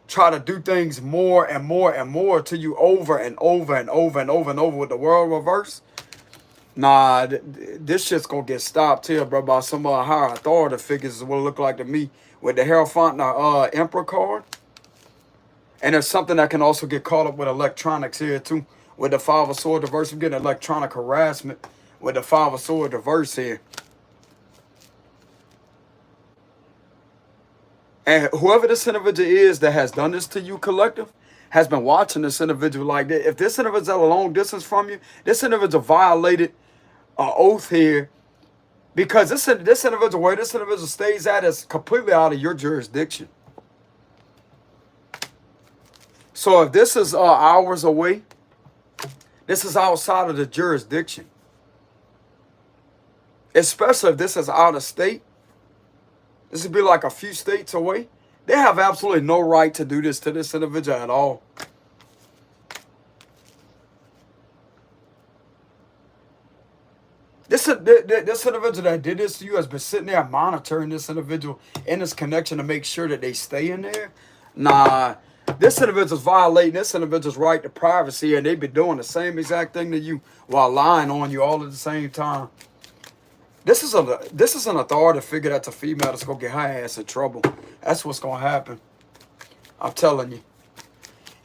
try to do things more and more and more to you over and over and over and over and over with the world reverse. Nah, this shit's gonna get stopped here, bro, by some higher authority figures is what it look like to me. With the Hierophant and Emperor card. And there's something that can also get caught up with electronics here too. With the Five of Swords reverse, I'm getting electronic harassment with the Five of Swords reverse here. And whoever this individual is that has done this to you, collective, has been watching this individual like that. If this individual is at a long distance from you, this individual violated an oath here. Because this individual, where this individual stays at is completely out of your jurisdiction. So if this is hours away, this is outside of the jurisdiction. Especially if this is out of state. This would be like a few states away. They have absolutely no right to do this to this individual at all. This individual that did this to you has been sitting there monitoring this individual in this connection to make sure that they stay in there. Nah, this individual's violating this individual's right to privacy, and they've been doing the same exact thing to you while lying on you all at the same time. This is an authority figure that's a female that's gonna get her ass in trouble. That's what's gonna happen. I'm telling you.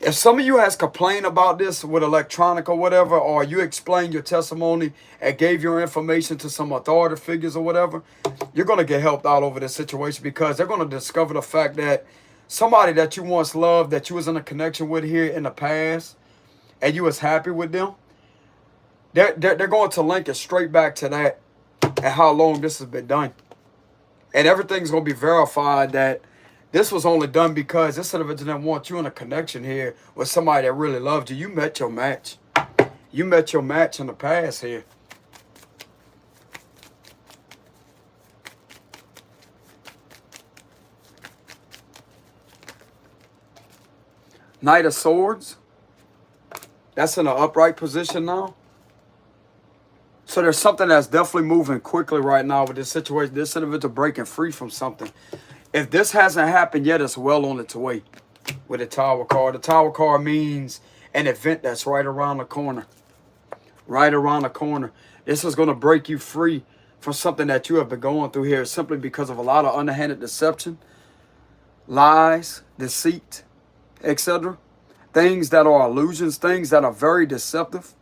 If some of you has complained about this with electronic or whatever, or you explained your testimony and gave your information to some authority figures or whatever, you're going to get helped out over this situation, because they're going to discover the fact that somebody that you once loved, that you was in a connection with here in the past, and you was happy with them, they're going to link it straight back to that and how long this has been done. And everything's going to be verified that this was only done because this individual didn't want you in a connection here with somebody that really loved you. You met your match. You met your match in the past here. Knight of Swords. That's in an upright position now. So there's something that's definitely moving quickly right now with this situation. This individual breaking free from something. If this hasn't happened yet, it's well on its way with the Tower card. The Tower card means an event that's right around the corner. Right around the corner. This is going to break you free from something that you have been going through here simply because of a lot of underhanded deception, lies, deceit, etc. Things that are illusions, things that are very deceptive.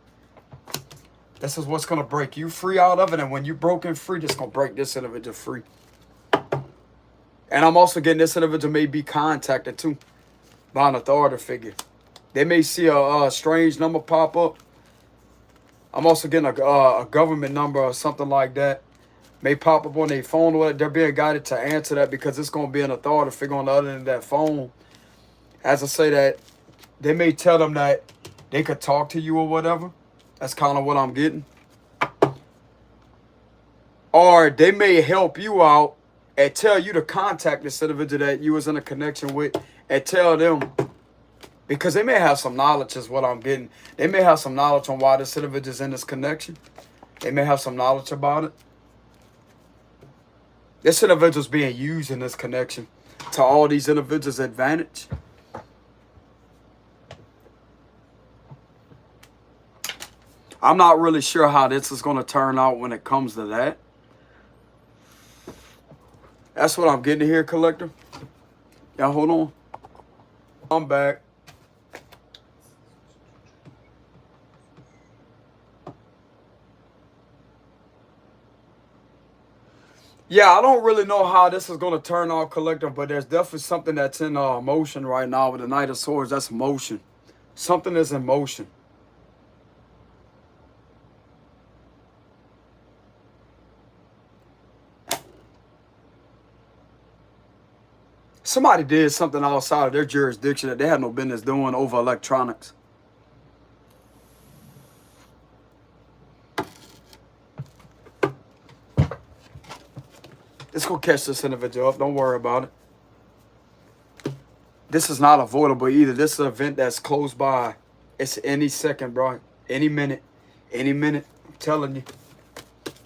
This is what's going to break you free out of it. And when you're broken free, this is going to break this individual free. And I'm also getting this individual may be contacted too by an authority figure. They may see a strange number pop up. I'm also getting a government number or something like that. May pop up on their phone. Or they're being guided to answer that because it's going to be an authority figure on the other end of that phone. As I say that, they may tell them that they could talk to you or whatever. That's kind of what I'm getting. Or they may help you out and tell you to contact this individual that you was in a connection with and tell them, because they may have some knowledge is what I'm getting. They may have some knowledge on why this individual is in this connection. They may have some knowledge about it. This individual is being used in this connection to all these individuals' advantage. I'm not really sure how this is going to turn out when it comes to that. That's what I'm getting here, collector. Y'all hold on. I'm back. Yeah, I don't really know how this is going to turn out, collector, but there's definitely something that's in motion right now with the Knight of Swords. That's motion. Something is in motion. Somebody did something outside of their jurisdiction that they had no business doing over electronics. It's going to catch this individual up. Don't worry about it. This is not avoidable either. This is an event that's close by. It's any second, bro. Any minute. Any minute. I'm telling you.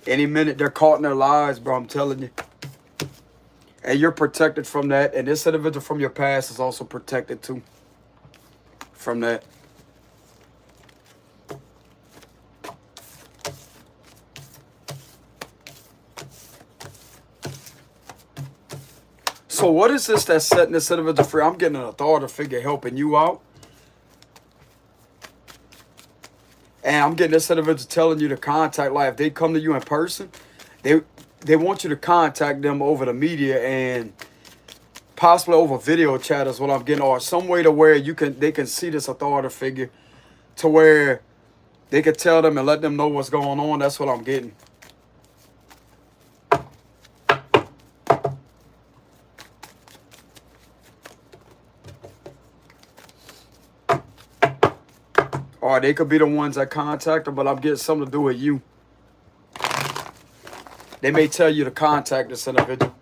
Any minute they're caught in their lies, bro. I'm telling you. And you're protected from that. And this individual from your past is also protected too. From that. So what is this that's setting this individual free? I'm getting an authority figure helping you out. And I'm getting this individual telling you to contact, like if they come to you in person, they want you to contact them over the media and possibly over video chat is what I'm getting, or some way to where they can see this authority figure to where they can tell them and let them know what's going on. That's what I'm getting. Or they could be the ones that contact them, but I'm getting something to do with you. They may tell you to contact this individual.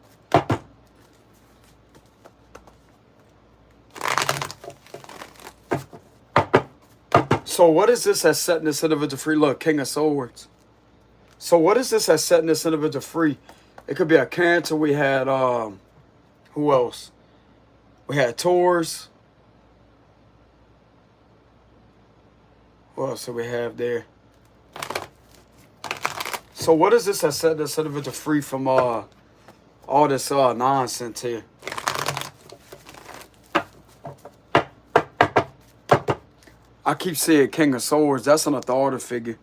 So what is this that's setting this individual free? Look, King of Swords. So what is this that's setting this individual free? It could be a Cancer. We had, who else? We had Taurus. What else do we have there? So what is this that set this individual free from all this nonsense here? I keep saying King of Swords. That's an authority figure.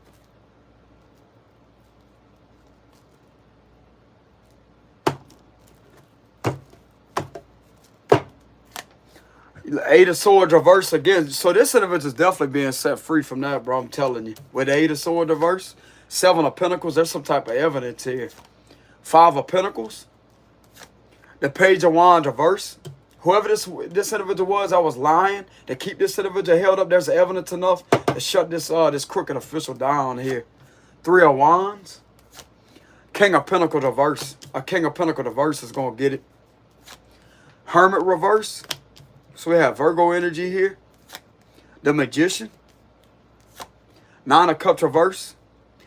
Eight of Swords reverse again. So this individual is definitely being set free from that, bro. I'm telling you. With the Eight of Swords reverse, Seven of Pentacles, there's some type of evidence here. Five of Pentacles. The Page of Wands reverse. Whoever this individual was, I was lying. To keep this individual held up, there's evidence enough to shut this crooked official down here. Three of Wands. King of Pentacles reverse. A King of Pentacles reverse is going to get it. Hermit reverse. So we have Virgo energy here. The Magician. Nine of Cups reverse.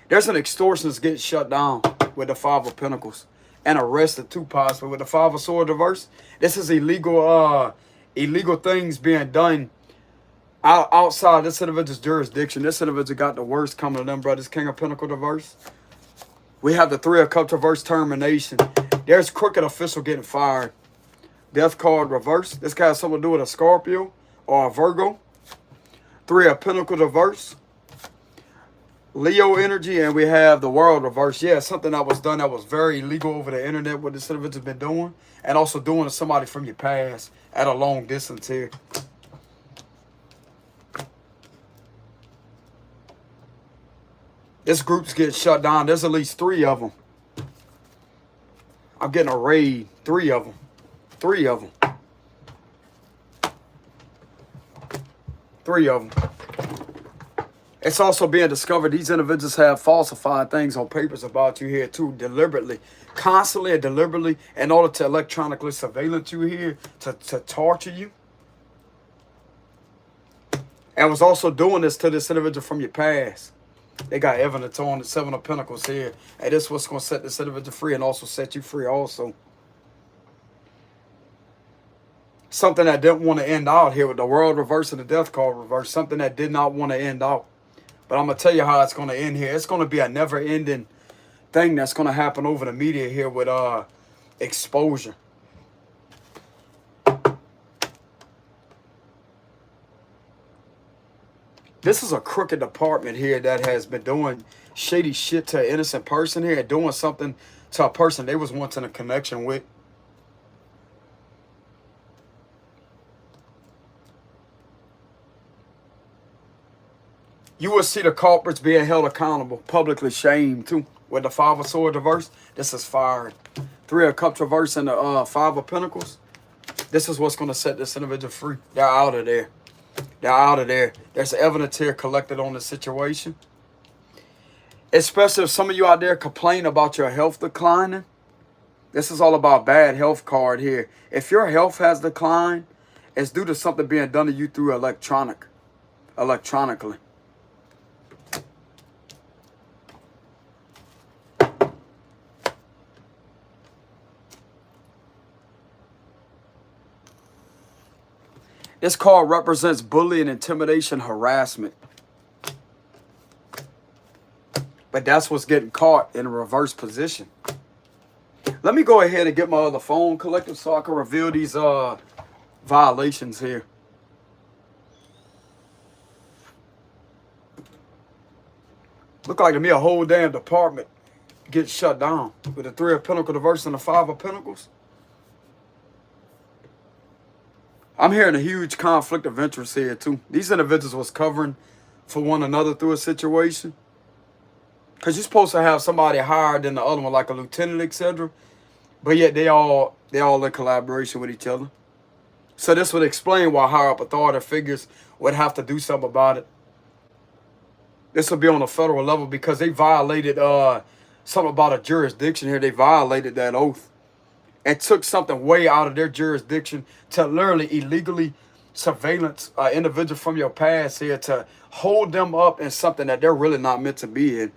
There's an extortion that's getting shut down with the Five of Pentacles. And arrested too, possibly. With the Five of Swords reverse. This is illegal things being done outside this individual's jurisdiction. This individual got the worst coming to them, brothers. King of Pentacles reverse. We have the Three of Cups reverse, termination. There's crooked official getting fired. Death card reverse. This guy has something to do with a Scorpio or a Virgo. Three of Pentacles reverse. Leo energy, and we have the World reverse. Yeah, something that was done that was very illegal over the internet, what this individual's been doing. And also doing to somebody from your past at a long distance here. This group's getting shut down. There's at least three of them. I'm getting a raid. Three of them. Three of them. Three of them. It's also being discovered these individuals have falsified things on papers about you here too, deliberately, constantly and deliberately, in order to electronically surveillance you here, to torture you. And was also doing this to this individual from your past. They got evidence on the Seven of Pentacles here. And this is what's going to set this individual free and also set you free also. Something that didn't want to end out here with the World reverse and the Death card reverse. Something that did not want to end out. But I'm going to tell you how it's going to end here. It's going to be a never-ending thing that's going to happen over the media here with exposure. This is a crooked department here that has been doing shady shit to an innocent person here and doing something to a person they was once in a connection with. You will see the culprits being held accountable, publicly shamed too. With the Five of Swords reverse, this is fired. Three of Cups reverse and the Five of Pentacles. This is what's going to set this individual free. They're out of there. They're out of there. There's evidence here collected on the situation. Especially if some of you out there complain about your health declining. This is all about bad health card here. If your health has declined, it's due to something being done to you through electronically. This card represents bullying, intimidation, harassment. But that's what's getting caught in a reverse position. Let me go ahead and get my other phone, Collective, so I can reveal these violations here. Look like to me a whole damn department gets shut down with the 3 of Pentacles reversed and the 5 of Pentacles. I'm hearing a huge conflict of interest here too. These individuals was covering for one another through a situation. Because you're supposed to have somebody higher than the other one, like a lieutenant, etc. But yet they all in collaboration with each other. So this would explain why higher up authority figures would have to do something about it. This would be on a federal level because they violated something about a jurisdiction here. They violated that oath and took something way out of their jurisdiction to literally illegally surveillance an individual from your past here to hold them up in something that they're really not meant to be in.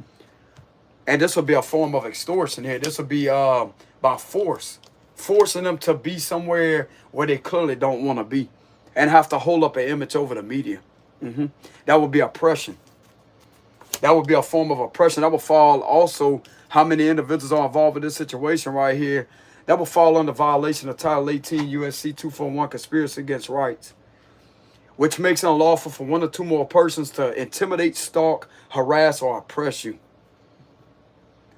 And this would be a form of extortion here. This would be by force. Forcing them to be somewhere where they clearly don't want to be. And have to hold up an image over the media. That would be oppression. That would be a form of oppression. That would fall also, how many individuals are involved in this situation right here. That would fall under violation of Title 18 U.S.C. 241, conspiracy against rights. Which makes it unlawful for 1 or 2 more persons to intimidate, stalk, harass, or oppress you.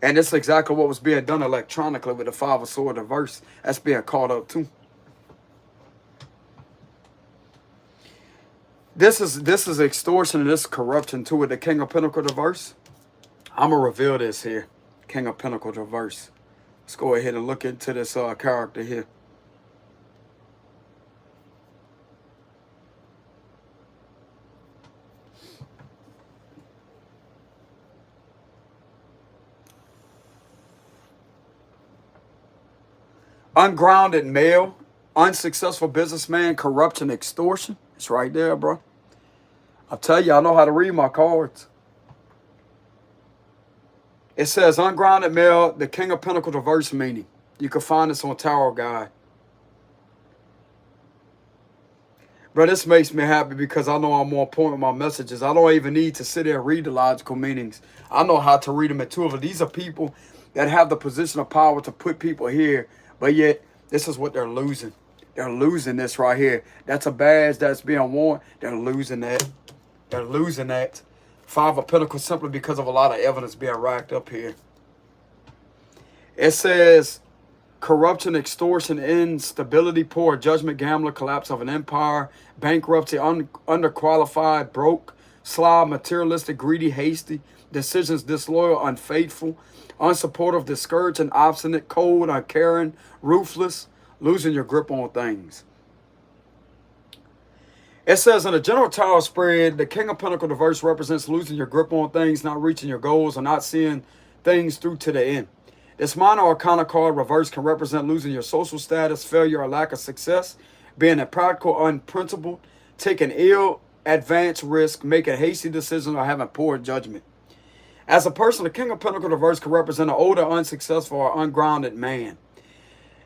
And this is exactly what was being done electronically with the 5 of Swords reverse. That's being caught up too. This is extortion and this is corruption too with the King of Pentacles reverse. I'm going to reveal this here. King of Pentacles reverse. Let's go ahead and look into this character here. Ungrounded male, unsuccessful businessman, corruption, extortion. It's right there, bro. I'll tell you, I know how to read my cards. It says ungrounded male, the King of Pentacles reverse meaning. You can find this on Tarot Guide. Bro, this makes me happy because I know I'm more point with my messages. I don't even need to sit there and read the logical meanings. I know how to read them intuitively. These are people that have the position of power to put people here, but yet this is what they're losing. They're losing this right here. That's a badge that's being worn. They're losing that. They're losing that. 5 of Pentacles simply because of a lot of evidence being racked up here. It says corruption, extortion, instability, poor judgment, gambler, collapse of an empire, bankruptcy, underqualified, broke, slob, materialistic, greedy, hasty, decisions disloyal, unfaithful, unsupportive, discouraging, obstinate, cold, uncaring, ruthless, losing your grip on things. It says in the general tower spread, the King of Pentacles reverse represents losing your grip on things, not reaching your goals, or not seeing things through to the end. This minor arcana card reverse can represent losing your social status, failure, or lack of success, being impractical, unprincipled, taking ill advanced risk, making hasty decisions, or having poor judgment. As a person, the King of Pentacles reverse can represent an older, unsuccessful, or ungrounded man.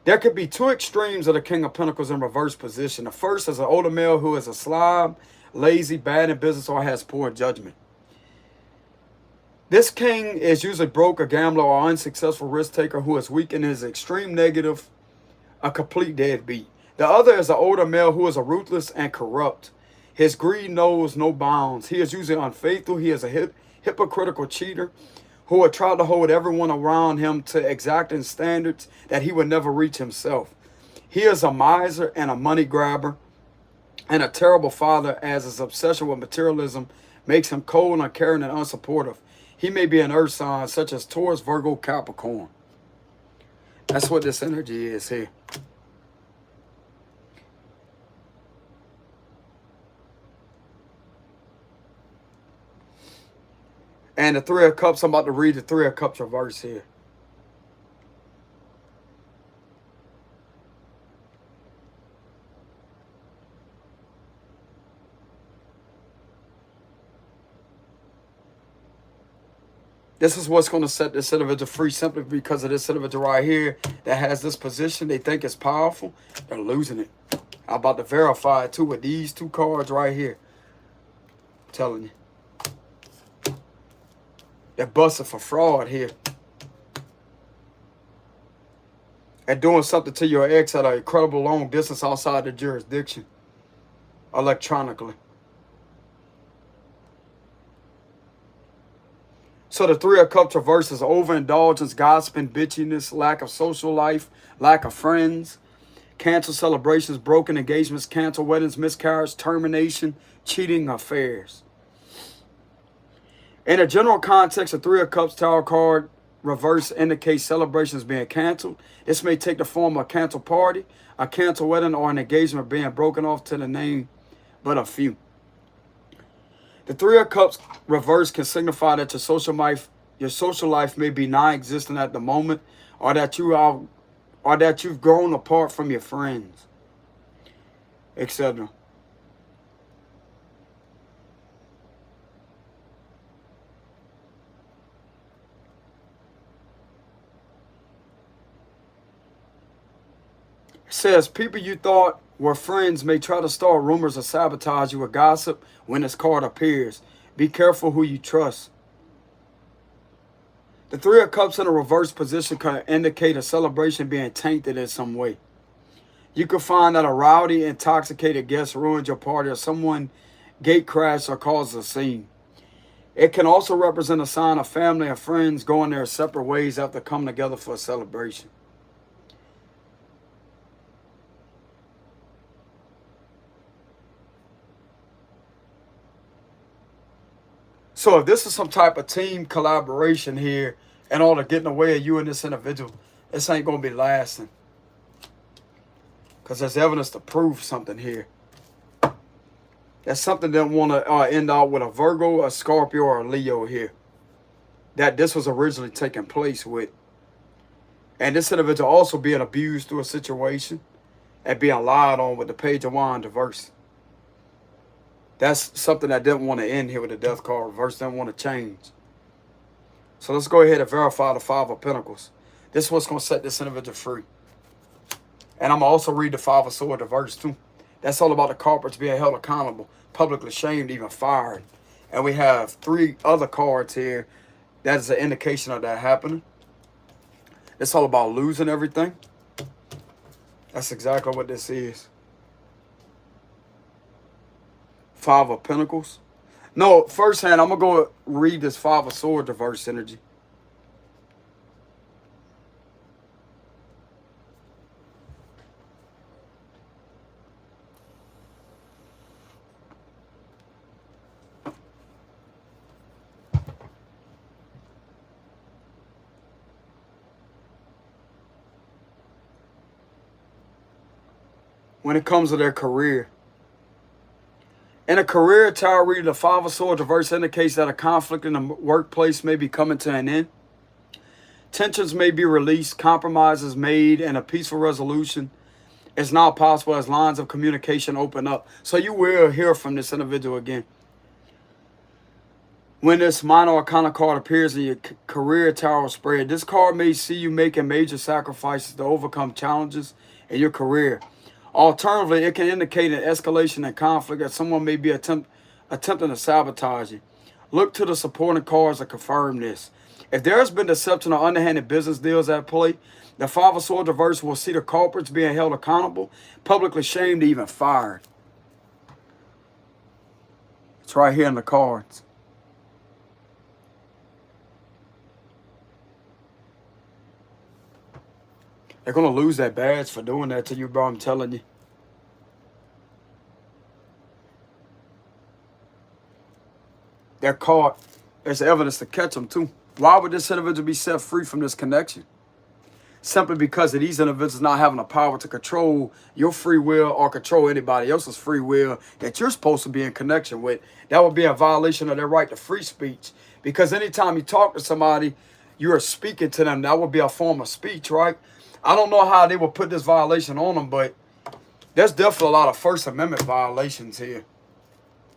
There could be 2 extremes of the King of Pentacles in reverse position. The first is an older male who is a slob, lazy, bad in business, or has poor judgment. This king is usually broke, a gambler, or unsuccessful risk taker who is weak and is extreme negative, a complete deadbeat. The other is an older male who is a ruthless and corrupt. His greed knows no bounds. He is usually unfaithful. He is a hypocritical cheater who would try to hold everyone around him to exacting standards that he would never reach himself. He is a miser and a money grabber and a terrible father, as his obsession with materialism makes him cold, uncaring, and unsupportive. He may be an earth sign such as Taurus, Virgo, Capricorn. That's what this energy is here. And the 3 of Cups, I'm about to read the 3 of Cups reverse here. This is what's going to set this individual free simply because of this individual right here that has this position. They think it's powerful. They're losing it. I'm about to verify it too with these two cards right here. I'm telling you. They're busted for fraud here. And doing something to your ex at an incredible long distance outside the jurisdiction. Electronically. So the Three of Cups reverse is overindulgence, gossiping, bitchiness, lack of social life, lack of friends, cancel celebrations, broken engagements, cancel weddings, miscarriage, termination, cheating affairs. In a general context, the Three of Cups tarot card reverse indicates celebrations being canceled. This may take the form of a canceled party, a canceled wedding, or an engagement being broken off to the name but a few. The Three of Cups reverse can signify that your social life may be non-existent at the moment, or that you've grown apart from your friends, etc. It says people you thought were friends may try to start rumors or sabotage you with gossip when this card appears. Be careful who you trust. The Three of Cups in a reverse position can indicate a celebration being tainted in some way. You could find that a rowdy, intoxicated guest ruined your party, or someone gate crashed or caused a scene. It can also represent a sign of family or friends going their separate ways after coming together for a celebration. So if this is some type of team collaboration here and all the getting away of you and this individual, this ain't going to be lasting. Because there's evidence to prove something here. That's something that want to end out with a Virgo, a Scorpio, or a Leo here. That this was originally taking place with. And this individual also being abused through a situation and being lied on with the Page of Wands reverse. That's something that didn't want to end here with the Death card reverse, didn't want to change. So let's go ahead and verify the Five of Pentacles. This is what's going to set this individual free. And I'm going to also read the Five of Swords reverse too. That's all about the culprits being held accountable, publicly shamed, even fired. And we have 3 other cards here. That is an indication of that happening. It's all about losing everything. That's exactly what this is. Five of Pentacles. No, first hand, I'm going to go read this Five of Swords reverse energy. When it comes to their career. In a career tarot reading, the Five of Swords reverse indicates that a conflict in the workplace may be coming to an end. Tensions may be released, compromises made, and a peaceful resolution is now possible as lines of communication open up. So you will hear from this individual again. When this minor arcana card appears in your career tarot spread, this card may see you making major sacrifices to overcome challenges in your career. Alternatively, it can indicate an escalation in conflict that someone may be attempting to sabotage you. Look to the supporting cards to confirm this. If there has been deception or underhanded business deals at play, the Five of Swords reverse will see the culprits being held accountable, publicly shamed, even fired. It's right here in the cards. They're going to lose that badge for doing that to you, bro. I'm telling you. They're caught. There's evidence to catch them, too. Why would this individual be set free from this connection? Simply because of these individuals not having the power to control your free will or control anybody else's free will that you're supposed to be in connection with. That would be a violation of their right to free speech. Because anytime you talk to somebody, you are speaking to them. That would be a form of speech, right? I don't know how they will put this violation on them, but there's definitely a lot of First Amendment violations here.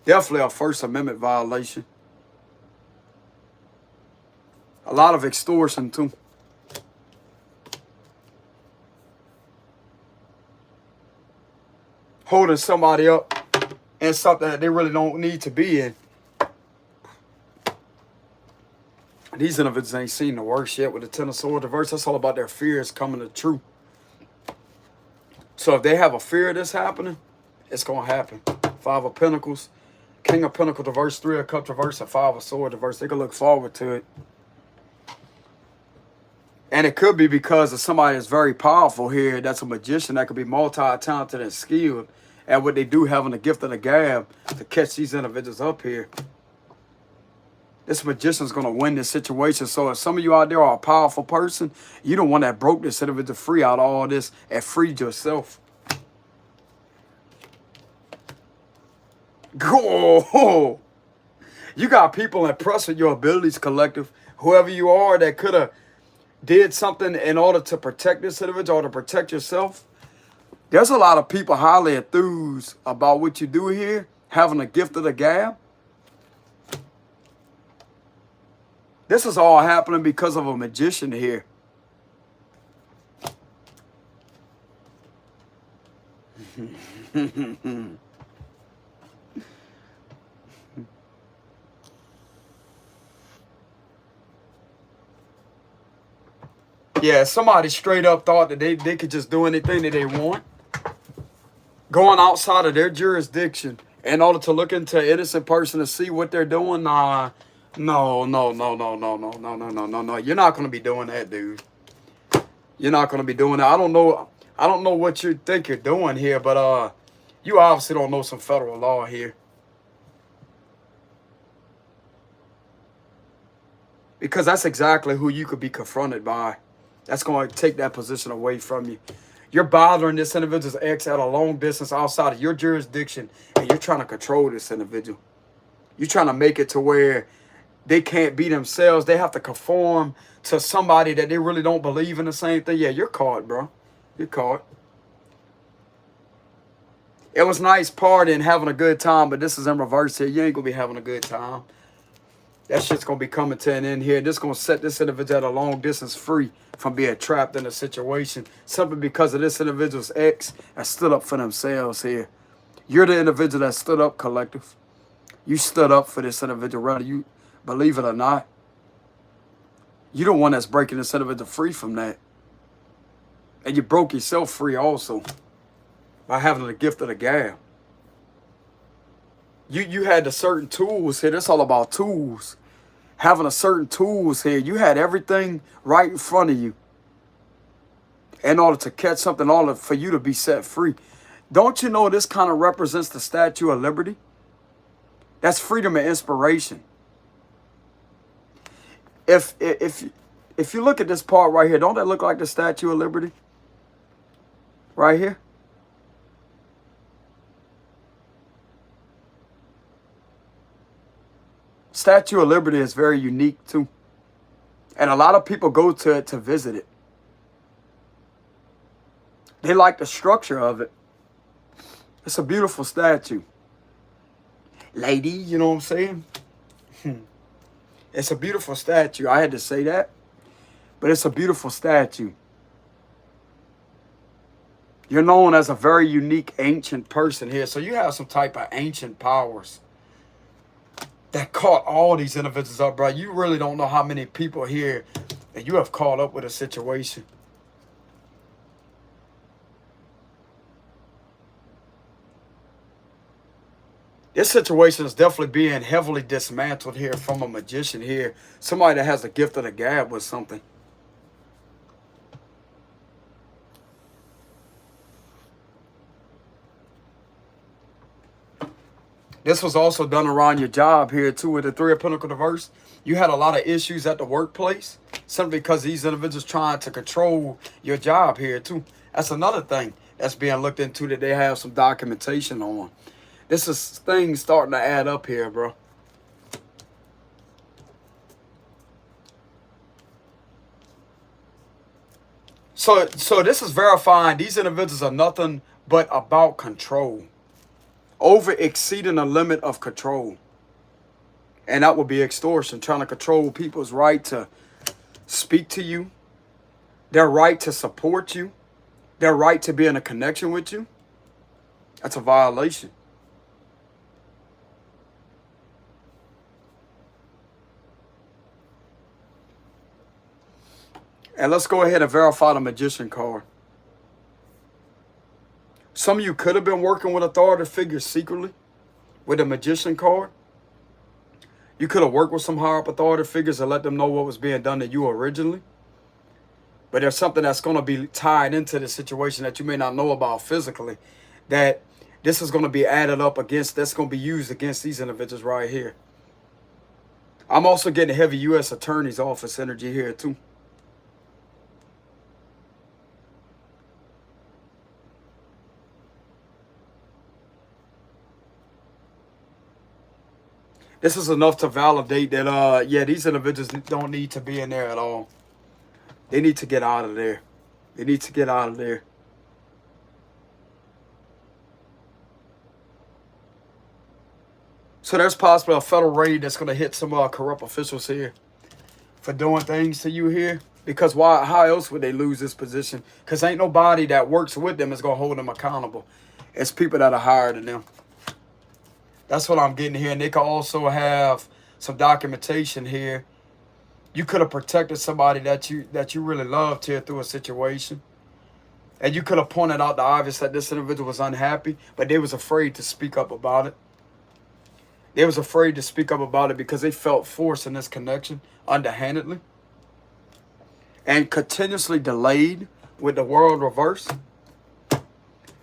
Definitely a First Amendment violation. A lot of extortion too. Holding somebody up in something that they really don't need to be in. These individuals ain't seen the worst yet with the Ten of Swords reverse. That's all about their fears coming to true. So if they have a fear of this happening, it's going to happen. Five of Pentacles, King of Pentacles reverse, Three of Cups reverse, and Five of Swords reverse. They can look forward to it. And it could be because of somebody that's very powerful here. That's a magician that could be multi-talented and skilled at what they do, having the gift of the gab to catch these individuals up here. This magician's going to win this situation. So if some of you out there are a powerful person, you the one that broke this individual free out of all this and freed yourself. Go! You got people impressed with your abilities, collective. Whoever you are that could have did something in order to protect this individual or to protect yourself. There's a lot of people highly enthused about what you do here, having a gift of the gab. This is all happening because of a magician here. Yeah, somebody straight up thought that they could just do anything that they want. Going outside of their jurisdiction in order to look into an innocent person to see what they're doing. Nah, no. You're not going to be doing that, dude. You're not going to be doing that. I don't know what you think you're doing here, but you obviously don't know some federal law here. Because that's exactly who you could be confronted by. That's going to take that position away from you. You're bothering this individual's ex at a long distance outside of your jurisdiction, and you're trying to control this individual. You're trying to make it to where they can't be themselves. They have to conform to somebody that they really don't believe in the same thing. Yeah, you're caught, bro. You're caught. It was nice partying, having a good time, but this is in reverse here. You ain't going to be having a good time. That shit's going to be coming to an end here. This is going to set this individual at a long distance free from being trapped in a situation simply because of this individual's ex that stood up for themselves here. You're the individual that stood up, collective. You stood up for this individual, whether you believe it or not. You're the one that's breaking this individual free from that. And you broke yourself free also by having the gift of the gab. You had the certain tools here. That's all about tools. Having a certain tools here. You had everything right in front of you in order to catch something, in order for you to be set free. Don't you know this kind of represents the Statue of Liberty? That's freedom and inspiration. If you look at this part right here, don't that look like the Statue of Liberty? Right here. Statue of Liberty is very unique too. And a lot of people go to it to visit it. They like the structure of it. It's a beautiful statue. Lady, you know what I'm saying? It's a beautiful statue. I had to say that. But it's a beautiful statue. You're known as a very unique ancient person here. So you have some type of ancient powers that caught all these individuals up, bro. You really don't know how many people here that you have caught up with a situation. This situation is definitely being heavily dismantled here from a magician here. Somebody that has the gift of the gab or something. This was also done around your job here too with the Three of Pentacles reverse. You had a lot of issues at the workplace simply because these individuals trying to control your job here too. That's another thing that's being looked into that they have some documentation on. This is things starting to add up here, bro. So this is verifying these individuals are nothing but about control. Over exceeding the limit of control. And that would be extortion, trying to control people's right to speak to you, their right to support you, their right to be in a connection with you, that's a violation. And let's go ahead and verify the magician card. Some of you could have been working with authority figures secretly with the magician card. You could have worked with some higher up authority figures and let them know what was being done to you originally. But there's something that's going to be tied into the situation that you may not know about physically, that this is going to be added up against, that's going to be used against these individuals right here. I'm also getting heavy U.S. Attorney's Office energy here too. This is enough to validate that, yeah, these individuals don't need to be in there at all. They need to get out of there. They need to get out of there. So there's possibly a federal raid that's going to hit some corrupt officials here for doing things to you here. Because why? How else would they lose this position? Because ain't nobody that works with them is going to hold them accountable. It's people that are higher than them. That's what I'm getting here. And they could also have some documentation here. You could have protected somebody that you really loved here through a situation. And you could have pointed out the obvious that this individual was unhappy, but they was afraid to speak up about it. They was afraid to speak up about it because they felt forced in this connection underhandedly. And continuously delayed with the world reverse.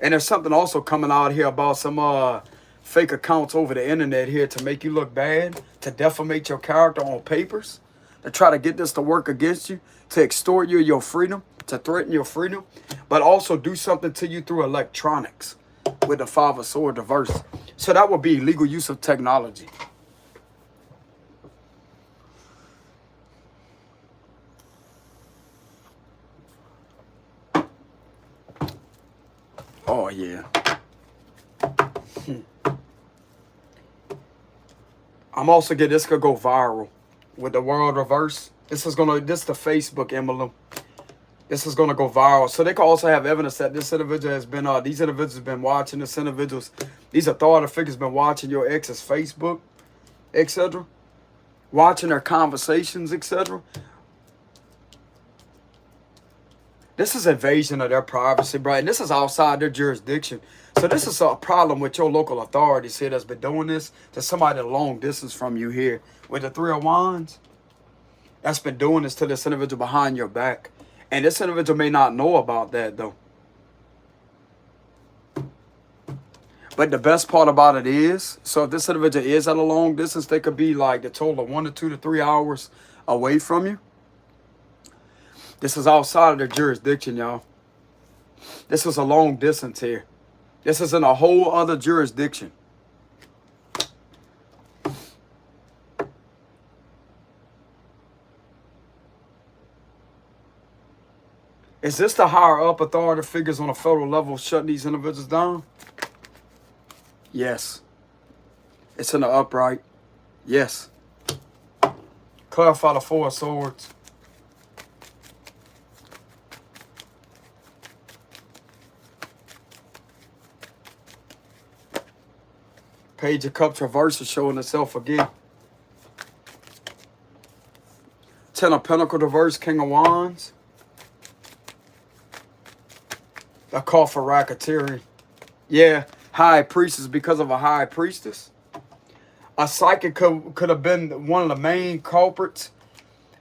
And there's something also coming out here about some fake accounts over the internet here to make you look bad, to defamate your character on papers, to try to get this to work against you, to extort you your freedom, to threaten your freedom, but also do something to you through electronics with the Five of Swords reverse. So that would be illegal use of technology. Oh, yeah. I'm also getting this could go viral with the world reverse. This is the Facebook emblem. This is gonna go viral. So they can also have evidence that this individual has been these individuals have been watching these authority figures been watching your ex's Facebook, etc. Watching their conversations, etc. This is invasion of their privacy, bro. And this is outside their jurisdiction. So this is a problem with your local authorities here that's been doing this to somebody a long distance from you here. With the Three of Wands, that's been doing this to this individual behind your back. And this individual may not know about that, though. But the best part about it is, so if this individual is at a long distance, they could be like the total of 1 to 2 to 3 hours away from you. This is outside of their jurisdiction, y'all. This is a long distance here. This is in a whole other jurisdiction. Is this the higher up authority figures on a federal level shutting these individuals down? Yes. It's in the upright. Yes. Clarify the Four of Swords. Page of Cups reverse is showing itself again. Ten of Pentacles reverse, King of Wands. A call for racketeering. Yeah, high priestess because of a high priestess. A psychic could have been one of the main culprits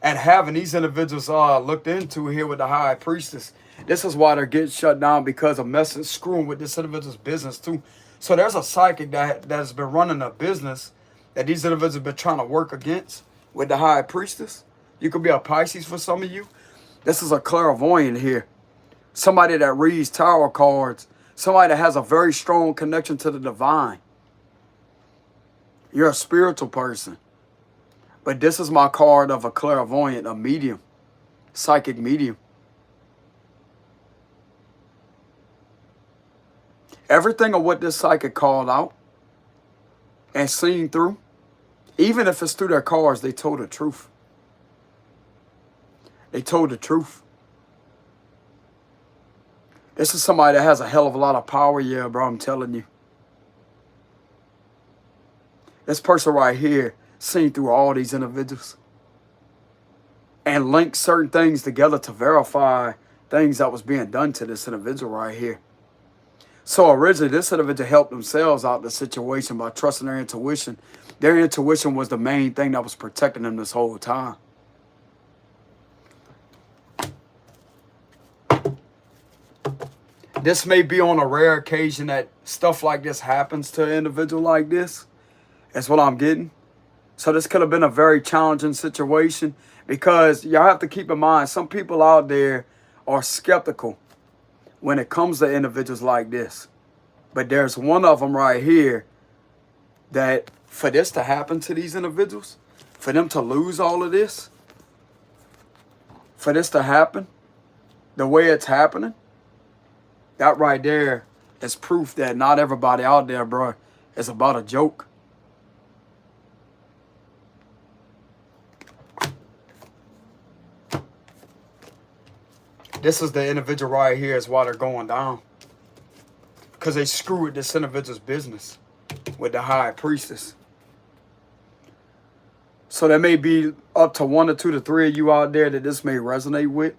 at having these individuals looked into here with the high priestess. This is why they're getting shut down, because of messing, screwing with this individual's business too. So there's a psychic that has been running a business that these individuals have been trying to work against with the high priestess. You could be a Pisces for some of you. This is a clairvoyant here. Somebody that reads tarot cards. Somebody that has a very strong connection to the divine. You're a spiritual person. But this is my card of a clairvoyant, a medium. Psychic medium. Everything of what this psychic called out and seen through, even if it's through their cards, they told the truth. They told the truth. This is somebody that has a hell of a lot of power, yeah, bro, I'm telling you. This person right here seen through all these individuals and linked certain things together to verify things that was being done to this individual right here. So originally, this individual helped themselves out of the situation by trusting their intuition. Their intuition was the main thing that was protecting them this whole time. This may be on a rare occasion that stuff like this happens to an individual like this. That's what I'm getting. So this could have been a very challenging situation because y'all have to keep in mind, some people out there are skeptical when it comes to individuals like this. But there's one of them right here that for this to happen to these individuals, for them to lose all of this, for this to happen the way it's happening, that right there is proof that not everybody out there, bro, is about a joke. This is the individual right here is why they're going down. Because they screwed this individual's business with the high priestess. So there may be up to 1 to 2 to 3 of you out there that this may resonate with.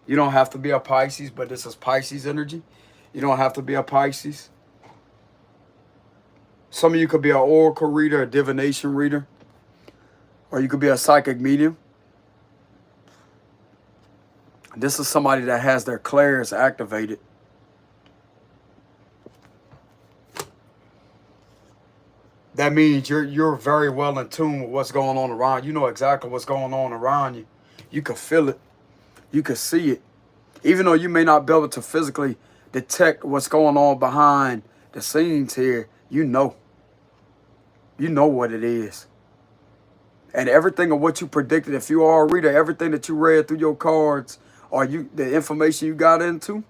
You don't have to be a Pisces, but this is Pisces energy. You don't have to be a Pisces. Some of you could be an oracle reader, a divination reader, or you could be a psychic medium. This is somebody that has their clairs activated. That means you're very well in tune with what's going on around. You know exactly what's going on around you. You can feel it. You can see it. Even though you may not be able to physically detect what's going on behind the scenes here, you know. You know what it is. And everything of what you predicted, if you are a reader, everything that you read through your cards or the information you got into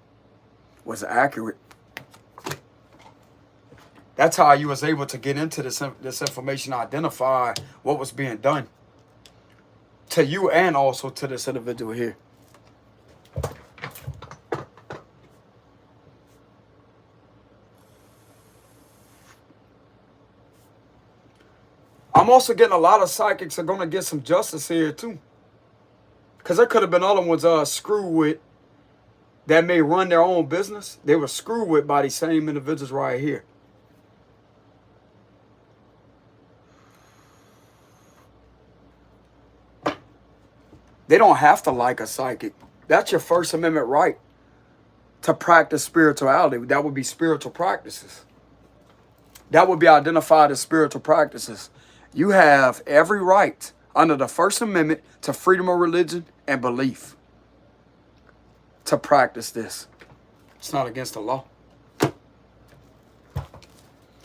was accurate. That's how you was able to get into this information, identify what was being done to you and also to this individual here. I'm also getting a lot of psychics are going to get some justice here too. Because there could have been other ones screwed with that may run their own business. They were screwed with by these same individuals right here. They don't have to like a psychic. That's your First Amendment right to practice spirituality. That would be spiritual practices. That would be identified as spiritual practices. You have every right under the First Amendment to freedom of religion and belief to practice this. It's not against the law.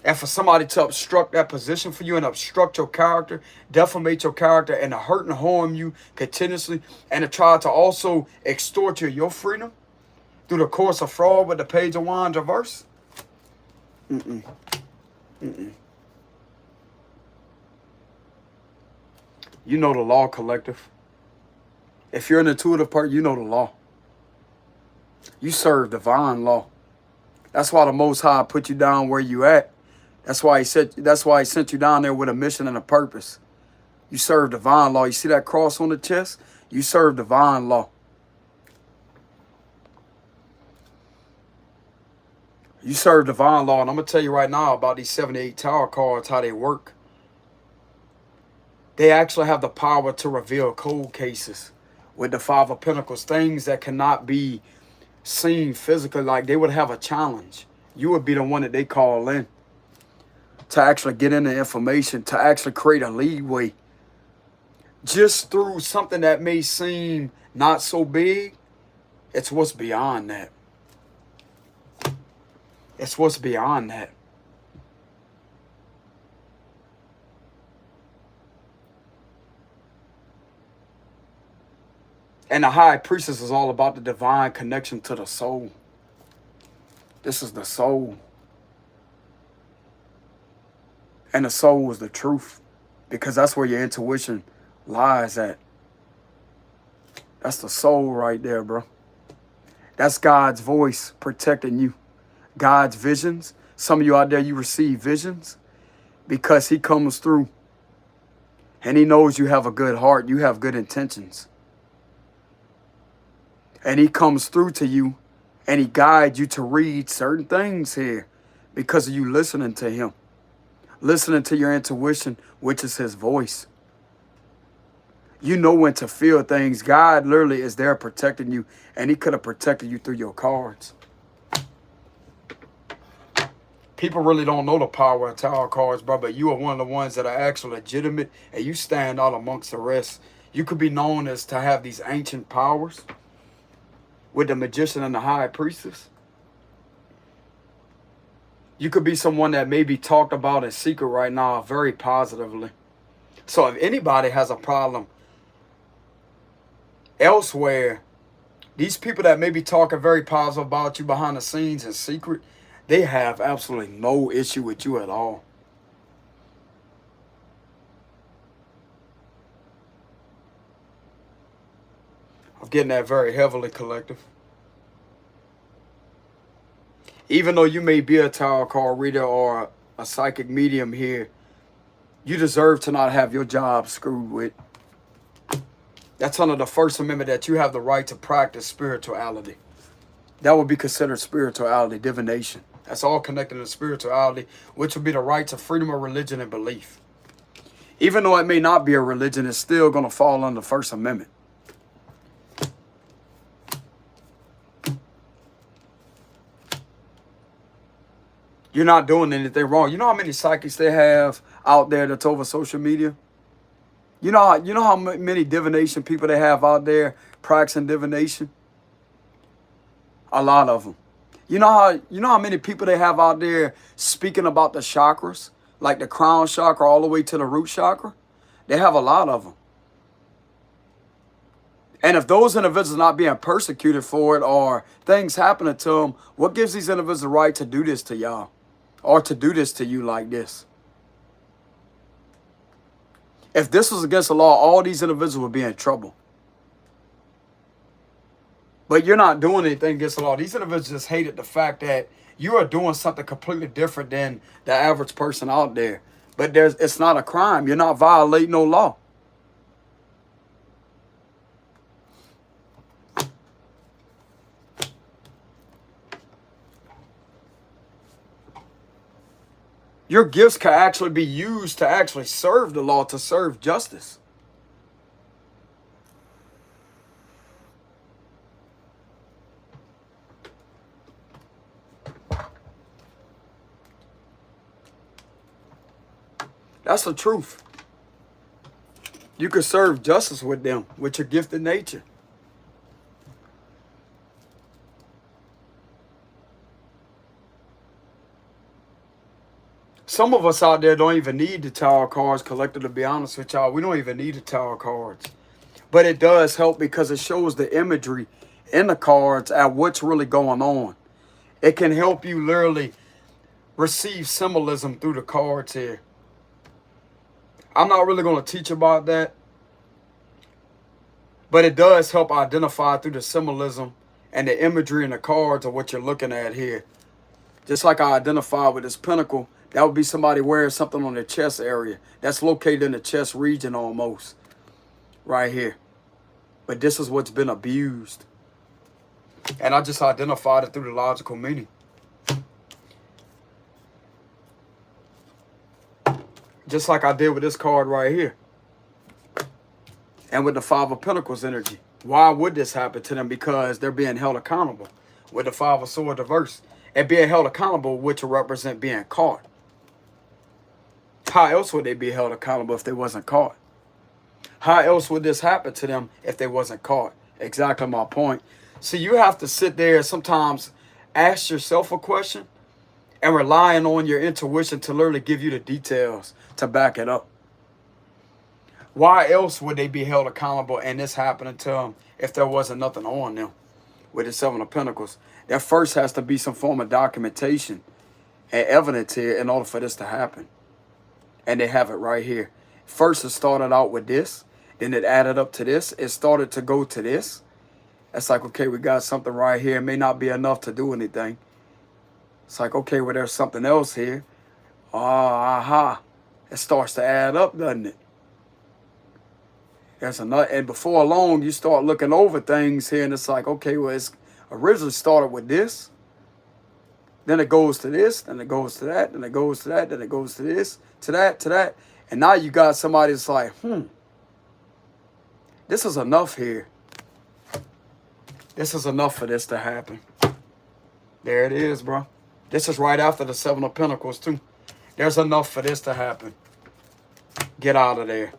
And for somebody to obstruct that position for you and obstruct your character, defamate your character, and to hurt and harm you continuously, and to try to also extort your freedom through the course of fraud with the Page of Wands reverse. You know the law, collective. If you're an intuitive part, you know the law. You serve divine law. That's why the Most High put you down where you at. That's why he sent you down there with a mission and a purpose. You serve divine law. You see that cross on the chest? You serve divine law. You serve divine law. And I'm going to tell you right now about these 78 Tower cards, how they work. They actually have the power to reveal cold cases with the Five of Pentacles. Things that cannot be seen physically. Like they would have a challenge. You would be the one that they call in to actually get into information, to actually create a leeway. Just through something that may seem not so big, it's what's beyond that. It's what's beyond that. And the High Priestess is all about the divine connection to the soul. This is the soul. And the soul is the truth. Because that's where your intuition lies at. That's the soul right there, bro. That's God's voice protecting you. God's visions. Some of you out there, you receive visions because he comes through and he knows you have a good heart. You have good intentions. And he comes through to you and he guides you to read certain things here because of you listening to him. Listening to your intuition, which is his voice. You know when to feel things. God literally is there protecting you, and he could have protected you through your cards. People really don't know the power of tarot cards, bro, but you are one of the ones that are actually legitimate, and you stand out amongst the rest. You could be known as to have these ancient powers with the magician and the high priestess. You could be someone that may be talked about in secret right now very positively. So if anybody has a problem elsewhere, these people that may be talking very positive about you behind the scenes in secret, they have absolutely no issue with you at all. I'm getting that very heavily, collective. Even though you may be a tarot card reader or a psychic medium here, you deserve to not have your job screwed with. That's under the First Amendment, that you have the right to practice spirituality. That would be considered spirituality, divination. That's all connected to spirituality, which would be the right to freedom of religion and belief. Even though it may not be a religion, it's still going to fall under the First Amendment. You're not doing anything wrong. You know how many psychics they have out there that's over social media? You know how many divination people they have out there practicing divination? A lot of them. You know how many people they have out there speaking about the chakras, like the crown chakra all the way to the root chakra? They have a lot of them. And if those individuals are not being persecuted for it or things happening to them, what gives these individuals the right to do this to y'all? Or to do this to you like this? If this was against the law, all these individuals would be in trouble. But you're not doing anything against the law. These individuals just hated the fact that you are doing something completely different than the average person out there. But it's not a crime. You're not violating no law. Your gifts can actually be used to actually serve the law, to serve justice. That's the truth. You can serve justice with them, with your gifted nature. Some of us out there don't even need the tarot cards collected, to be honest with y'all. We don't even need the tarot cards. But it does help because it shows the imagery in the cards at what's really going on. It can help you literally receive symbolism through the cards here. I'm not really going to teach about that. But it does help identify through the symbolism and the imagery in the cards of what you're looking at here. Just like I identified with this pentacle, that would be somebody wearing something on their chest area. That's located in the chest region almost. Right here. But this is what's been abused. And I just identified it through the logical meaning. Just like I did with this card right here. And with the Five of Pentacles energy. Why would this happen to them? Because they're being held accountable. With the Five of Swords reversed. And being held accountable, which will represent being caught. How else would they be held accountable if they wasn't caught? How else would this happen to them if they wasn't caught? Exactly my point. See, you have to sit there and sometimes ask yourself a question and relying on your intuition to literally give you the details to back it up. Why else would they be held accountable and this happening to them if there wasn't nothing on them with the Seven of Pentacles? There first has to be some form of documentation and evidence here in order for this to happen. And they have it right here. First it started out with this, Then it added up to this. It started to go to this. It's like, okay, we got something right here. It may not be enough to do anything. It's like, okay, well, there's something else here. Aha. It starts to add up, doesn't it? There's another, and before long, you start looking over things here, and it's like, okay, well, it's originally started with this. Then it goes to this, then it goes to that, then it goes to that, then it goes to this, to that. And now you got somebody that's like, this is enough here. This is enough for this to happen. There it is, bro. This is right after the Seven of Pentacles, too. There's enough for this to happen. Get out of there.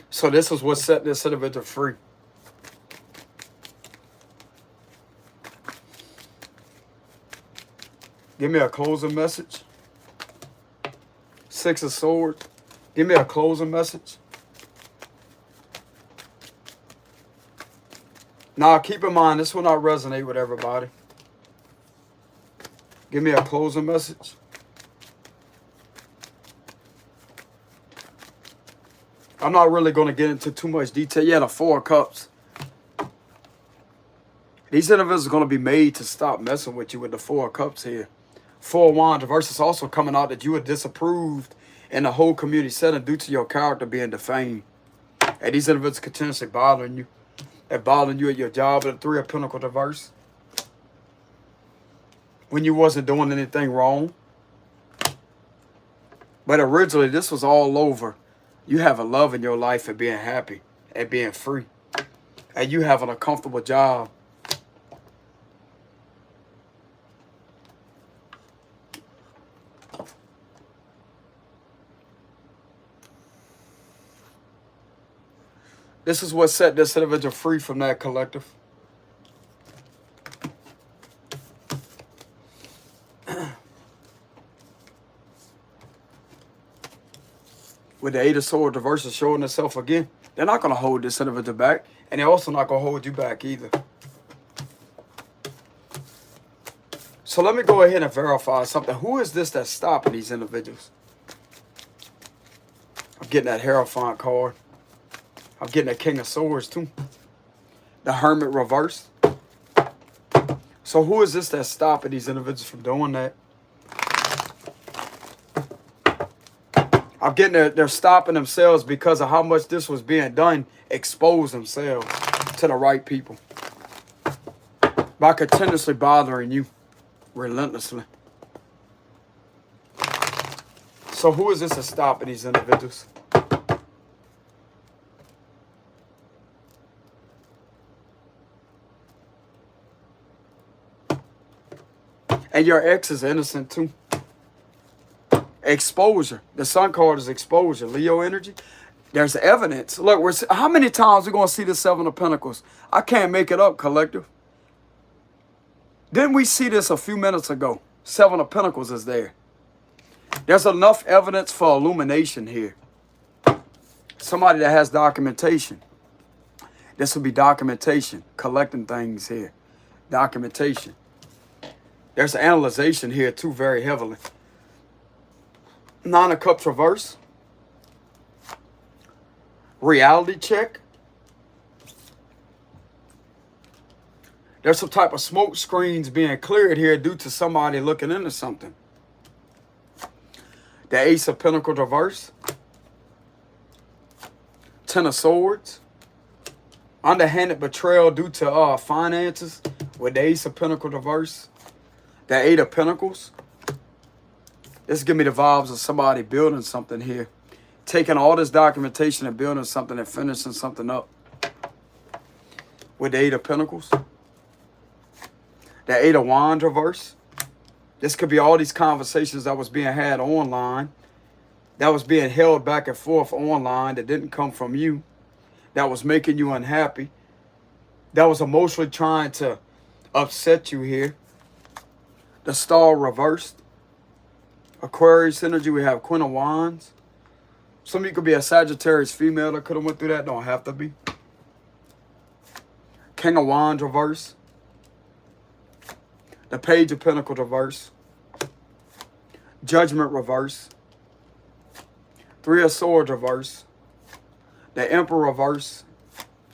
So this is what set this individual free. Give me a closing message. Six of Swords. Give me a closing message. Now, keep in mind, this will not resonate with everybody. Give me a closing message. I'm not really going to get into too much detail. Yeah, the Four of Cups. These individuals are going to be made to stop messing with you with the Four of Cups here. Four of Wands. The verse is also coming out that you were disapproved in the whole community setting due to your character being defamed. And these individuals continuously bothering you. They're bothering you at your job. The Three of Pentacles reverse. When you wasn't doing anything wrong. But originally, this was all over. You have a love in your life and being happy and being free. And you having a comfortable job. This is what set this individual free from that collective. With the Eight of Swords reverse is showing itself again. They're not going to hold this individual back. And they're also not going to hold you back either. So let me go ahead and verify something. Who is this that's stopping these individuals? I'm getting that Hierophant card. I'm getting that King of Swords too. The Hermit reverse. So who is this that's stopping these individuals from doing that? I'm getting they're stopping themselves because of how much this was being done. Expose themselves to the right people. By continuously bothering you. Relentlessly. So who is this that's stopping these individuals? And your ex is innocent too. Exposure. The Sun card is exposure. Leo energy. There's evidence. Look, how many times we're going to see the Seven of Pentacles? I can't make it up, collective. Didn't we see this a few minutes ago? Seven of Pentacles is there. There's enough evidence for illumination here. Somebody that has documentation. This would be documentation. Collecting things here. Documentation. There's analyzation here too, very heavily. Nine of Cups reverse. Reality check. There's some type of smoke screens being cleared here due to somebody looking into something. The Ace of Pentacles reverse. Ten of Swords. Underhanded betrayal due to finances with the Ace of Pentacles reverse. The Eight of Pentacles. This give me the vibes of somebody building something here. Taking all this documentation and building something and finishing something up. With the Eight of Pentacles. The Eight of Wands reverse. This could be all these conversations that was being had online. That was being held back and forth online that didn't come from you. That was making you unhappy. That was emotionally trying to upset you here. The Star reversed. Aquarius energy, we have Queen of Wands. Some of you could be a Sagittarius female that could have went through that. Don't have to be. King of Wands reverse. The Page of Pentacles reverse. Judgment reverse. Three of Swords reverse. The Emperor reverse.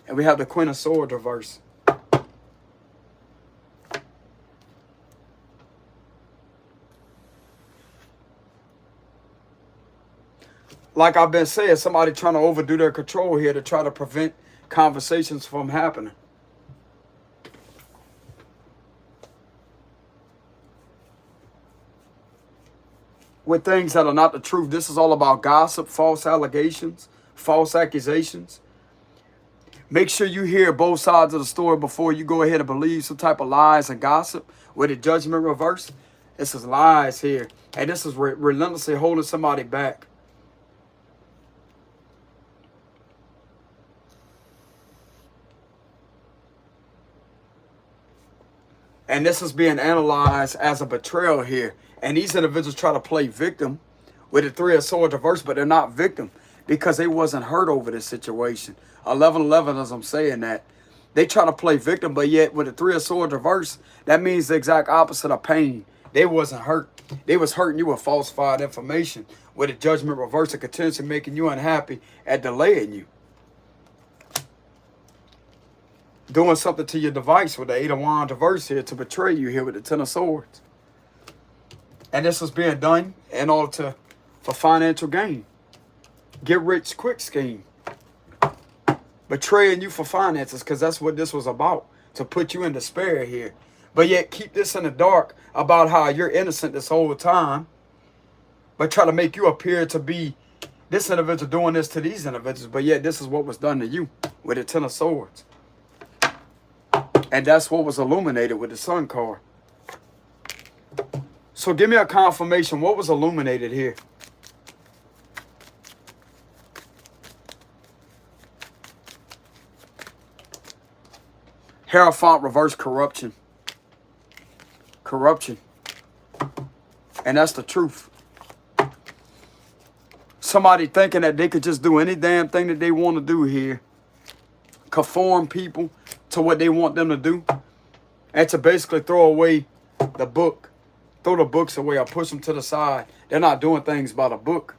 And we have the Queen of Swords reverse. Like I've been saying, somebody trying to overdo their control here to try to prevent conversations from happening. With things that are not the truth. This is all about gossip, false allegations, false accusations. Make sure you hear both sides of the story before you go ahead and believe some type of lies and gossip. With the Judgment reverse, this is lies here. And this is relentlessly holding somebody back. And this is being analyzed as a betrayal here. And these individuals try to play victim with the Three of Swords reverse, but they're not victim because they wasn't hurt over this situation. 1111, as I'm saying that. They try to play victim, but yet with the Three of Swords reverse, that means the exact opposite of pain. They wasn't hurt. They was hurting you with falsified information. With the Judgment reverse, it continuously making you unhappy and delaying you. Doing something to your device with the Eight of Wands reverse here to betray you here with the Ten of Swords. And this was being done in order for financial gain. Get rich quick scheme. Betraying you for finances, because that's what this was about. To put you in despair here. But yet keep this in the dark about how you're innocent this whole time. But try to make you appear to be this individual doing this to these individuals. But yet this is what was done to you with the Ten of Swords. And that's what was illuminated with the Sun card. So give me a confirmation. What was illuminated here? Hierophant reverse corruption. Corruption. And that's the truth. Somebody thinking that they could just do any damn thing that they want to do here. Conform people to what they want them to do. And to basically throw away the book. Throw the books away or push them to the side. They're not doing things by the book.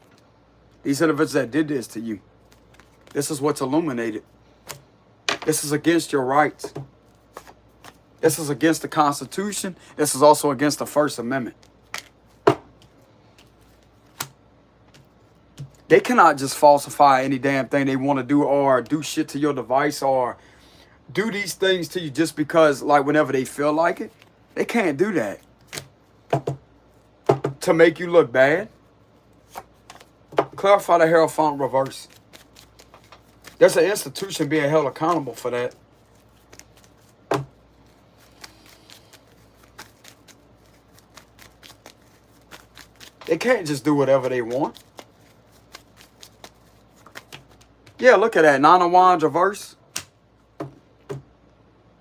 These individuals that did this to you. This is what's illuminated. This is against your rights. This is against the Constitution. This is also against the First Amendment. They cannot just falsify any damn thing they want to do or do shit to your device or do these things to you just because, like, whenever they feel like it. They can't do that. To make you look bad. Clarify the Hierophant reverse. There's an institution being held accountable for that. They can't just do whatever they want. Yeah, look at that. Nine of Wands reverse.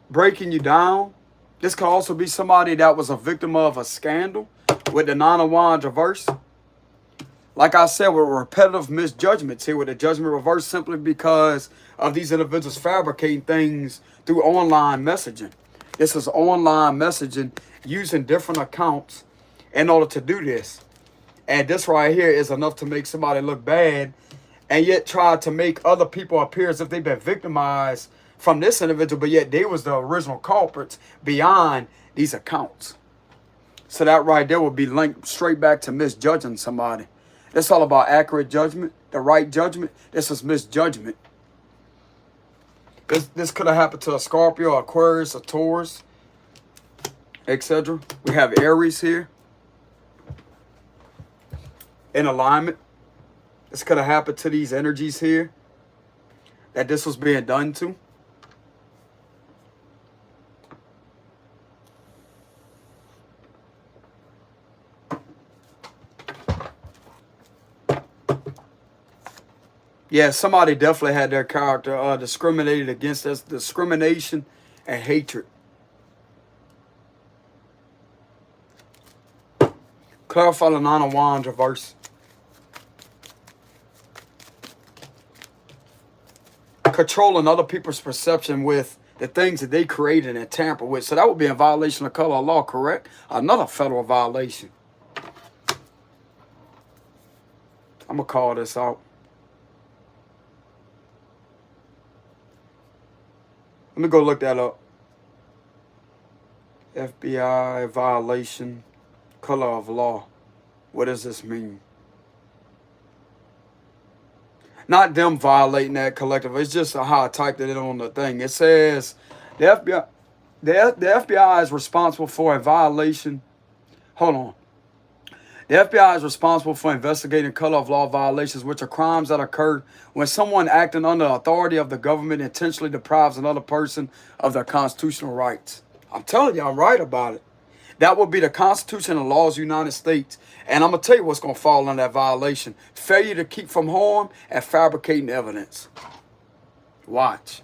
Breaking you down. This could also be somebody that was a victim of a scandal with the Nine of Wands reverse. Like I said, with repetitive misjudgments here with the Judgment reverse simply because of these individuals fabricating things through online messaging. This is online messaging using different accounts in order to do this. And this right here is enough to make somebody look bad and yet try to make other people appear as if they've been victimized from this individual, but yet they was the original culprits beyond these accounts. So that right there will be linked straight back to misjudging somebody. It's all about accurate judgment, the right judgment. This is misjudgment. This could have happened to a Scorpio, Aquarius, a Taurus, etc. We have Aries here in alignment. This could have happened to these energies here that this was being done to. Yeah, somebody definitely had their character discriminated against. Us. Discrimination and hatred. Clarify the Nine of Wands reverse. Controlling other people's perception with the things that they created and tamper with. So that would be a violation of color of law, correct? Another federal violation. I'm going to call this out. Let me go look that up. FBI violation, color of law. What does this mean? Not them violating that collective. It's just how I typed it in on the thing. It says the FBI, the FBI is responsible for a violation. Hold on. The FBI is responsible for investigating color of law violations, which are crimes that occur when someone acting under the authority of the government intentionally deprives another person of their constitutional rights. I'm telling you, I'm right about it. That would be the Constitution and laws of the United States. And I'm going to tell you what's going to fall under that violation. Failure to keep from harm and fabricating evidence. Watch.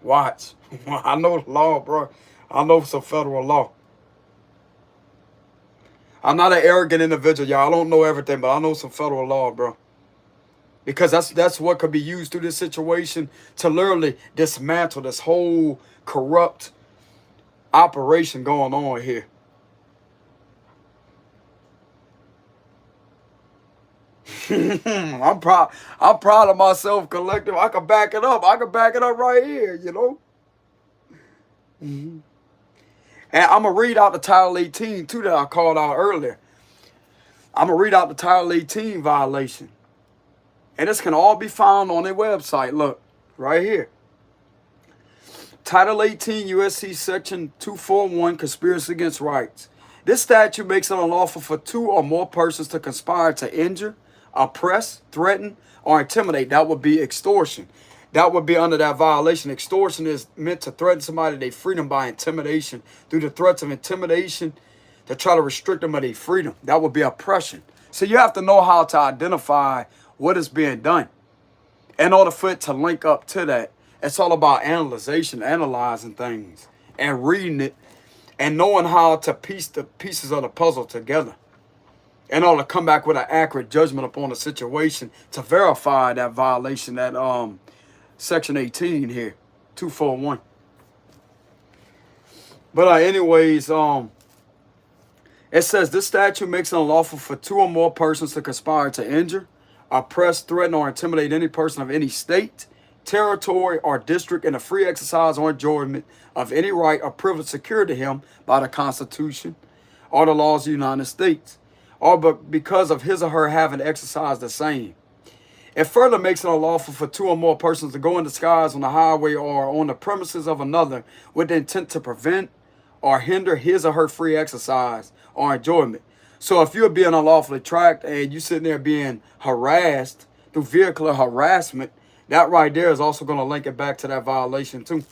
Watch. I know the law, bro. I know some federal law. I'm not an arrogant individual, y'all. I don't know everything, but I know some federal law, bro. Because that's what could be used through this situation to literally dismantle this whole corrupt operation going on here. I'm proud of myself, collective. I can back it up. I can back it up right here, you know. And I'm going to read out the Title 18, too, that I called out earlier. I'm going to read out the Title 18 violation. And this can all be found on their website. Look, right here. Title 18 USC Section 241, Conspiracy Against Rights. This statute makes it unlawful for two or more persons to conspire to injure, oppress, threaten, or intimidate. That would be extortion. That would be under that violation. Extortion is meant to threaten somebody their freedom by intimidation, through the threats of intimidation to try to restrict them of their freedom. That would be oppression. So you have to know how to identify what is being done in order for it to link up to that. It's all about analyzing things and reading it and knowing how to piece the pieces of the puzzle together in order to come back with an accurate judgment upon the situation to verify that violation, that Section 18 here, 241. But anyways, it says this statute makes it unlawful for two or more persons to conspire to injure, oppress, threaten, or intimidate any person of any state, territory, or district in the free exercise or enjoyment of any right or privilege secured to him by the Constitution or the laws of the United States, or but because of his or her having exercised the same. It further makes it unlawful for two or more persons to go in disguise on the highway or on the premises of another with the intent to prevent or hinder his or her free exercise or enjoyment. So if you're being unlawfully tracked and you're sitting there being harassed through vehicular harassment, that right there is also going to link it back to that violation too.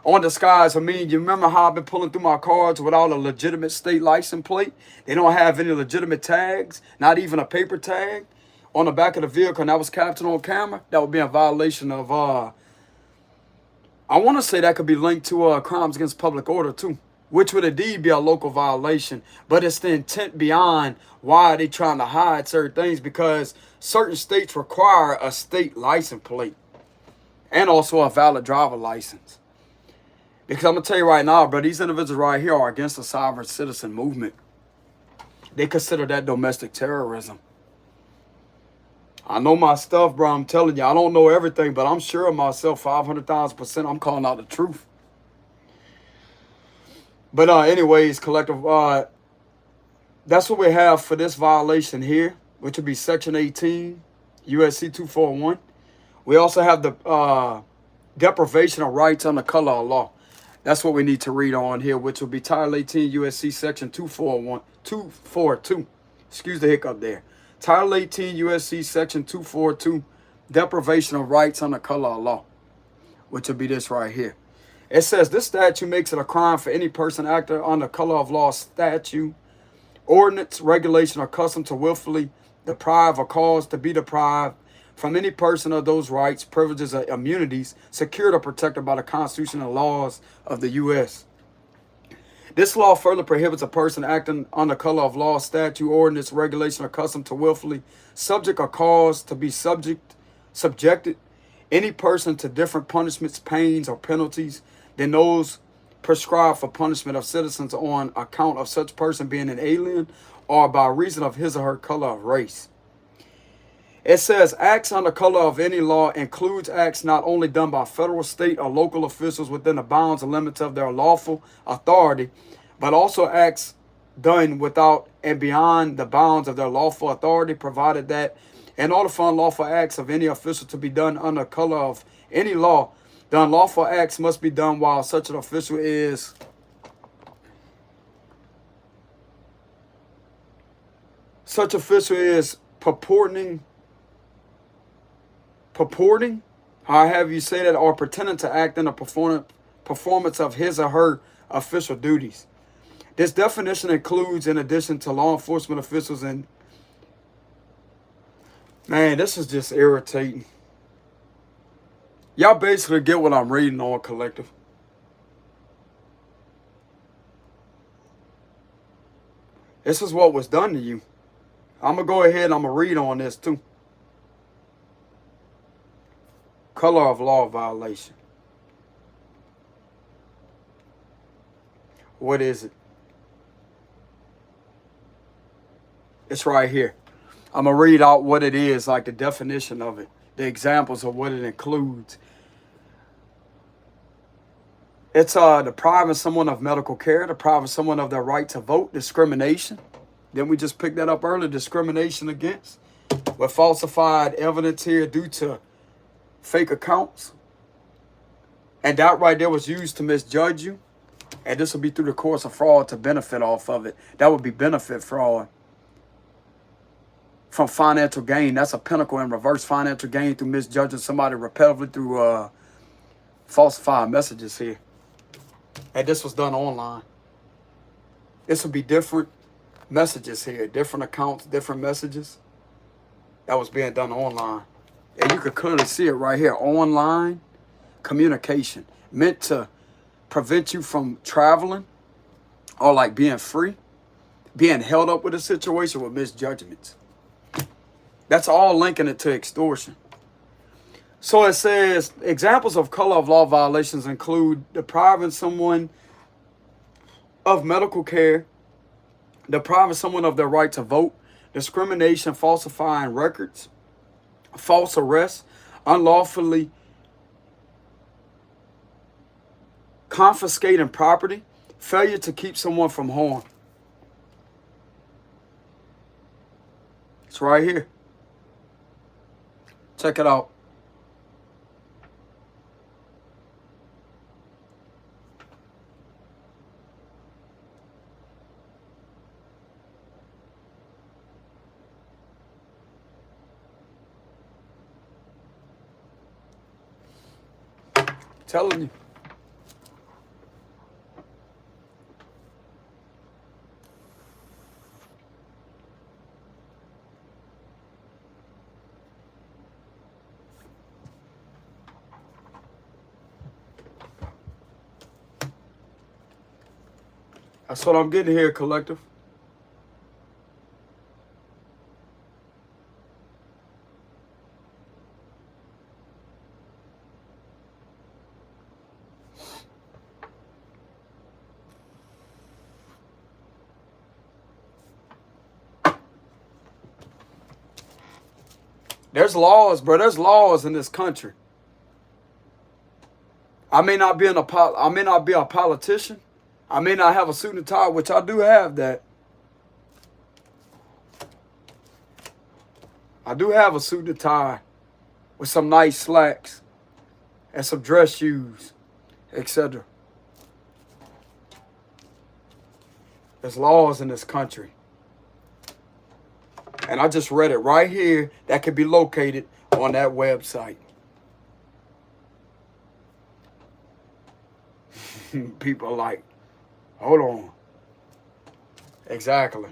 On disguise, I mean, you remember how I've been pulling through my cards without a legitimate state license plate? They don't have any legitimate tags, not even a paper tag on the back of the vehicle, and that was captured on camera. That would be a violation of, I want to say that could be linked to crimes against public order too, which would indeed be a local violation. But it's the intent beyond why they trying to hide certain things, because certain states require a state license plate and also a valid driver license. Because I'm going to tell you right now, bro, these individuals right here are against the sovereign citizen movement. They consider that domestic terrorism. I know my stuff, bro. I'm telling you, I don't know everything, but I'm sure of myself 500,000%. I'm calling out the truth. But anyways, collective, that's what we have for this violation here, which would be Section 18, USC 241. We also have the deprivation of rights under color of law. That's what we need to read on here, which will be Title 18 USC Section 242. Excuse the hiccup there. Title 18 USC Section 242, deprivation of rights under color of law, which will be this right here. It says this statute makes it a crime for any person acting under color of law statute, ordinance, regulation, or custom to willfully deprive or cause to be deprived from any person of those rights, privileges, or immunities secured or protected by the Constitution and laws of the U.S. This law further prohibits a person acting under color of law, statute, ordinance, regulation, or custom to willfully subject or cause to be subjected any person to different punishments, pains, or penalties than those prescribed for punishment of citizens on account of such person being an alien or by reason of his or her color of race. It says acts under color of any law includes acts not only done by federal, state, or local officials within the bounds and limits of their lawful authority, but also acts done without and beyond the bounds of their lawful authority, provided that in order for unlawful acts of any official to be done under color of any law, the unlawful acts must be done while such an official is purporting, however you say that, or pretending to act in the performance of his or her official duties. This definition includes, in addition to law enforcement officials, and man, this is just irritating. Y'all basically get what I'm reading on, collective. This is what was done to you. I'm going to go ahead and I'm going to read on this too. Color of law violation. What is it? It's right here. I'm going to read out what it is, like the definition of it, the examples of what it includes. It's depriving someone of medical care, depriving someone of their right to vote, discrimination. Then we just picked that up earlier, discrimination against, with falsified evidence here due to fake accounts. And that right there was used to misjudge you. And this will be through the course of fraud to benefit off of it. That would be benefit fraud. From financial gain. That's a pinnacle in reverse, financial gain through misjudging somebody repetitively through falsified messages here. And this was done online. This would be different messages here, different accounts, different messages. That was being done online. And you could clearly see it right here. Online communication meant to prevent you from traveling or like being free, being held up with a situation with misjudgments. That's all linking it to extortion. So it says examples of color of law violations include depriving someone of medical care, depriving someone of their right to vote, discrimination, falsifying records, false arrest, unlawfully confiscating property, failure to keep someone from harm. It's right here. Check it out. Telling you. That's what I'm getting here, collective. There's laws, bro. There's laws in this country. I may not be a politician. I may not have a suit and tie, which I do have that. I do have a suit and tie with some nice slacks and some dress shoes, etc. There's laws in this country. And I just read it right here. That could be located on that website. People are like, hold on. Exactly.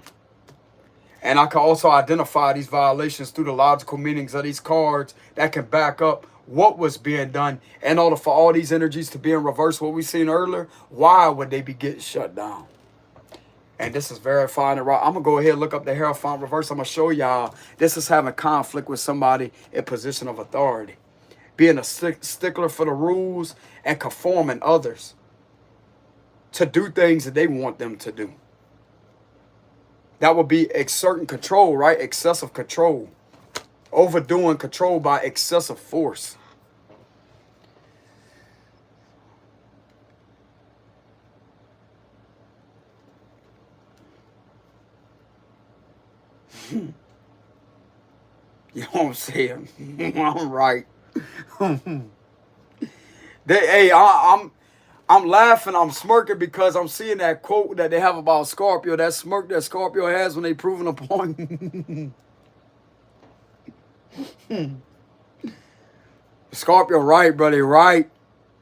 And I can also identify these violations through the logical meanings of these cards that can back up what was being done. In order for all these energies to be in reverse, what we seen earlier, why would they be getting shut down? And this is verifying it right. I'm going to go ahead and look up the Hierophant reverse. I'm going to show y'all this is having conflict with somebody in position of authority. being a stickler for the rules, and conforming others to do things that they want them to do. That would be exerting control, right? Excessive control. Overdoing control by excessive force. You know what I'm saying? I'm right. I'm laughing, I'm smirking because I'm seeing that quote that they have about Scorpio, that smirk that Scorpio has when they proving a point. Scorpio right, brother, right.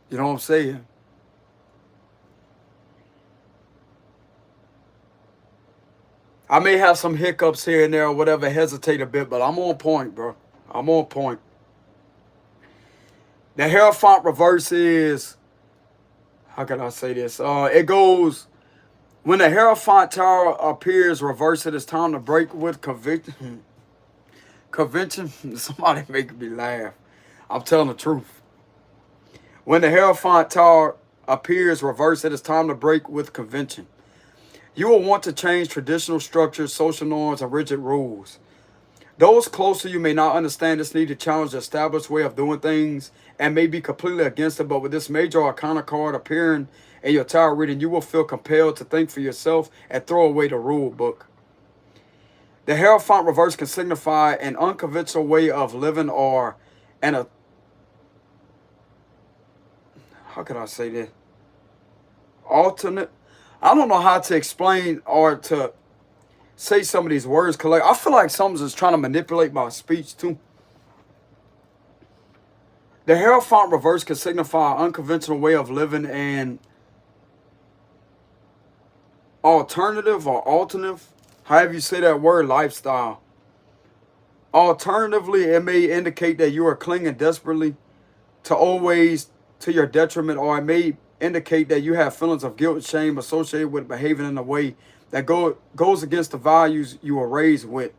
You know what I'm saying? I may have some hiccups here and there or whatever, hesitate a bit, but I'm on point, bro. I'm on point. The Hierophant reverse is, how can I say this? It goes, when the Hierophant tower appears reversed, it is time to break with conviction. Convention? Somebody making me laugh. I'm telling the truth. When the Hierophant tower appears reversed, it is time to break with convention. You will want to change traditional structures, social norms, and rigid rules. Those close to you may not understand this need to challenge the established way of doing things and may be completely against it, but with this major arcana card appearing in your tarot reading, you will feel compelled to think for yourself and throw away the rule book. The Hierophant reverse can signify an unconventional way of living or how can I say this? Alternate. I don't know how to explain or to say some of these words correct. I feel like someone's just trying to manipulate my speech too. The Hierophant reverse can signify an unconventional way of living and alternative or alternative, however you say that word, lifestyle. Alternatively, it may indicate that you are clinging desperately to always to your detriment, or it may indicate that you have feelings of guilt and shame associated with behaving in a way that goes against the values you were raised with.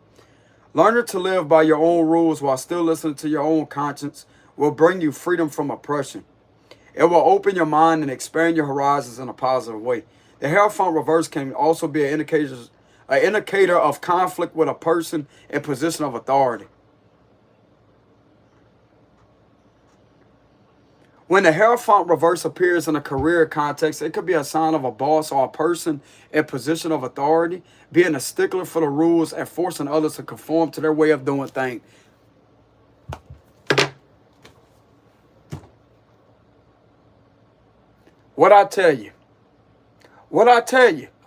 Learning to live by your own rules while still listening to your own conscience will bring you freedom from oppression. It will open your mind and expand your horizons in a positive way. The Hierophant reverse can also be an indicator of conflict with a person in position of authority. When the Hierophant reverse appears in a career context, it could be a sign of a boss or a person in position of authority, being a stickler for the rules and forcing others to conform to their way of doing things. What I tell you,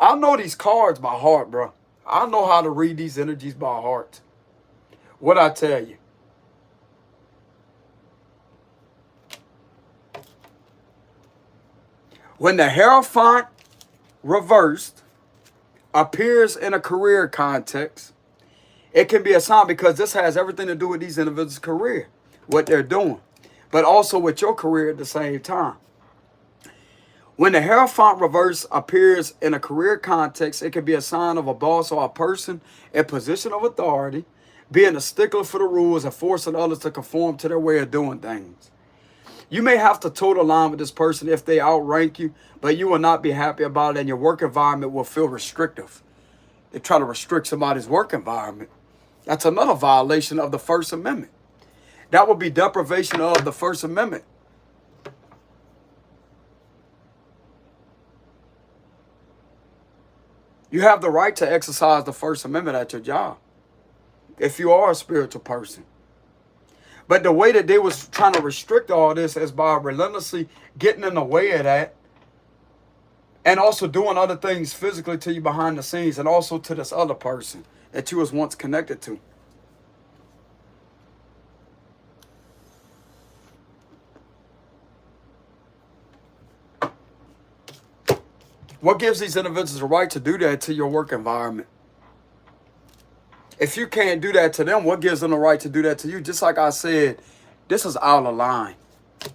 I know these cards by heart, bro. I know how to read these energies by heart. What I tell you. When the Hierophant reversed appears in a career context, it can be a sign, because this has everything to do with these individuals' career, what they're doing, but also with your career at the same time. When the Hierophant reverse appears in a career context, it can be a sign of a boss or a person in position of authority, being a stickler for the rules and forcing others to conform to their way of doing things. You may have to toe the line with this person if they outrank you, but you will not be happy about it, and your work environment will feel restrictive. They try to restrict somebody's work environment. That's another violation of the First Amendment. That would be deprivation of the First Amendment. You have the right to exercise the First Amendment at your job if you are a spiritual person. But the way that they was trying to restrict all this is by relentlessly getting in the way of that, and also doing other things physically to you behind the scenes, and also to this other person that you was once connected to. What gives these individuals the right to do that to your work environment? If you can't do that to them, what gives them the right to do that to you? Just like I said, this is out of line.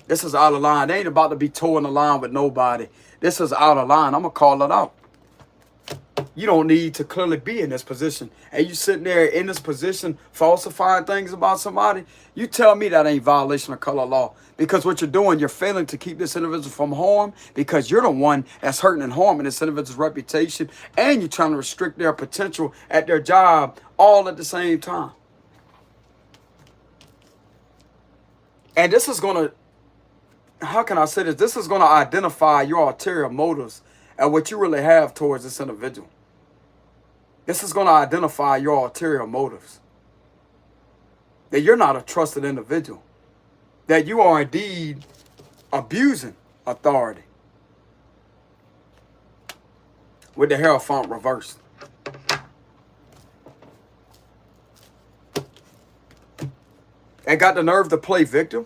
This is out of line. They ain't about to be towing the line with nobody. This is out of line. I'm going to call it out. you don't need to clearly be in this position. And you sitting there in this position falsifying things about somebody, you tell me that ain't violation of color law. Because what you're doing, you're failing to keep this individual from harm, because you're the one that's hurting and harming this individual's reputation, and you're trying to restrict their potential at their job all at the same time. And this is going to, how can I say this? This is going to identify your ulterior motives and what you really have towards this individual. This is going to identify your ulterior motives. That you're not a trusted individual. That you are indeed abusing authority. With the Hierophant reversed. And got the nerve to play victim.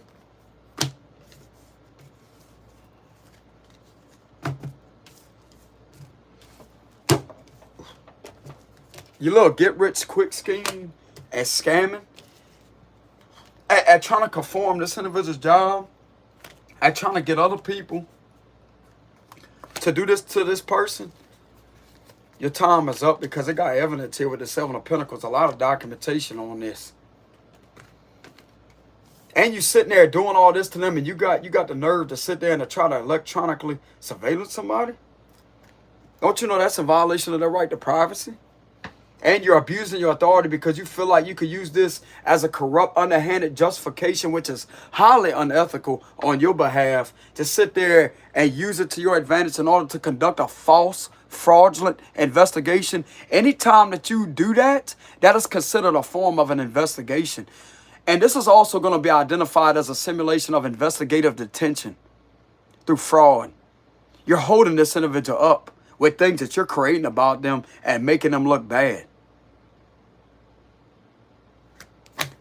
Your little get-rich-quick scheme and scamming. At trying to conform this individual's job. At trying to get other people to do this to this person. Your time is up, because it got evidence here with the Seven of Pentacles. A lot of documentation on this. And you sitting there doing all this to them, and you got the nerve to sit there and to try to electronically surveillance somebody? Don't you know that's in violation of their right to privacy? And you're abusing your authority because you feel like you could use this as a corrupt, underhanded justification, which is highly unethical on your behalf, to sit there and use it to your advantage in order to conduct a false, fraudulent investigation. Anytime that you do that, that is considered a form of an investigation. And this is also going to be identified as a simulation of investigative detention through fraud. You're holding this individual up with things that you're creating about them and making them look bad.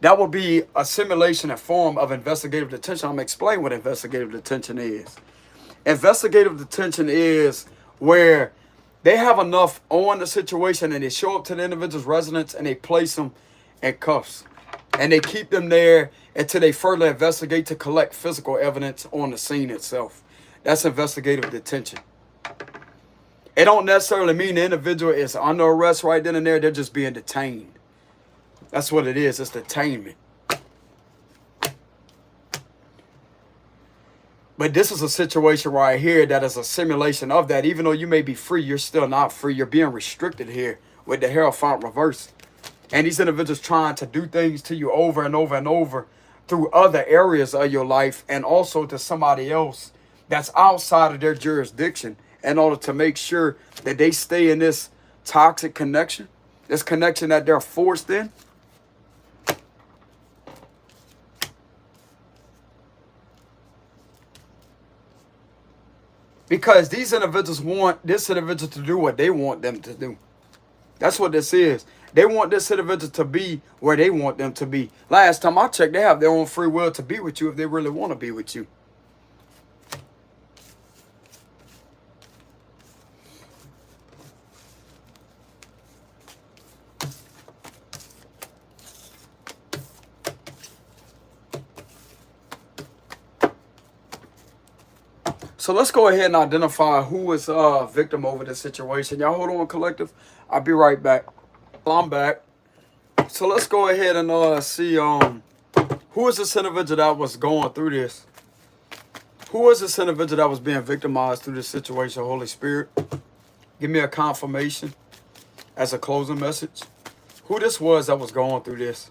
That will be a simulation and form of investigative detention. I'm going to explain what investigative detention is. Investigative detention is where they have enough on the situation and they show up to the individual's residence and they place them in cuffs. And they keep them there until they further investigate to collect physical evidence on the scene itself. That's investigative detention. It don't necessarily mean the individual is under arrest right then and there. They're just being detained. That's what it is. It's detainment. But this is a situation right here that is a simulation of that. Even though you may be free, you're still not free. You're being restricted here with the Hierophant reverse. And these individuals trying to do things to you over and over and over through other areas of your life, and also to somebody else that's outside of their jurisdiction, in order to make sure that they stay in this toxic connection, this connection that they're forced in. Because these individuals want this individual to do what they want them to do. That's what this is. They want this individual to be where they want them to be. Last time I checked, they have their own free will to be with you if they really want to be with you. So let's go ahead and identify who is victim over this situation. Y'all hold on, collective. I'll be right back. I'm back. So let's go ahead and see who is this individual that was going through this. Who is this individual that was being victimized through this situation, Holy Spirit? Give me a confirmation as a closing message. Who this was that was going through this.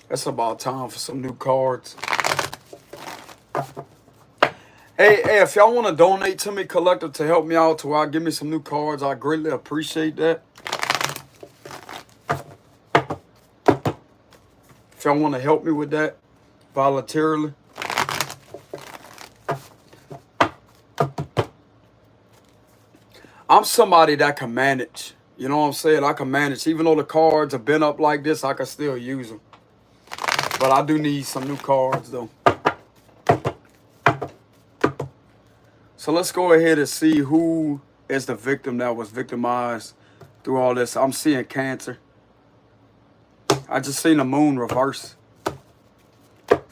It's about time for some new cards. Hey, if y'all want to donate to me, collective, to help me out, to give me some new cards, I greatly appreciate that. If y'all want to help me with that voluntarily. I'm somebody that can manage. You know what I'm saying? I can manage. Even though the cards have been up like this, I can still use them. But I do need some new cards, though. So let's go ahead and see who is the victim that was victimized through all this. I'm seeing Cancer. I just seen the moon reverse.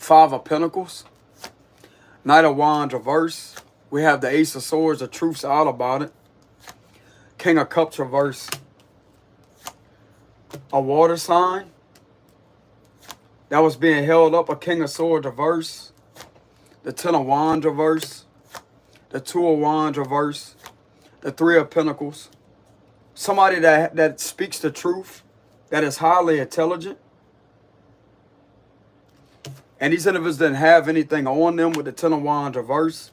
Five of Pentacles. Knight of Wands reverse. We have the Ace of Swords. The truth's out about it. King of Cups reverse. A water sign that was being held up. A King of Swords reverse. The Ten of Wands reverse. The Two of Wands reverse. The Three of Pentacles. Somebody that speaks the truth. That is highly intelligent. And these individuals didn't have anything on them with the Ten of Wands reverse.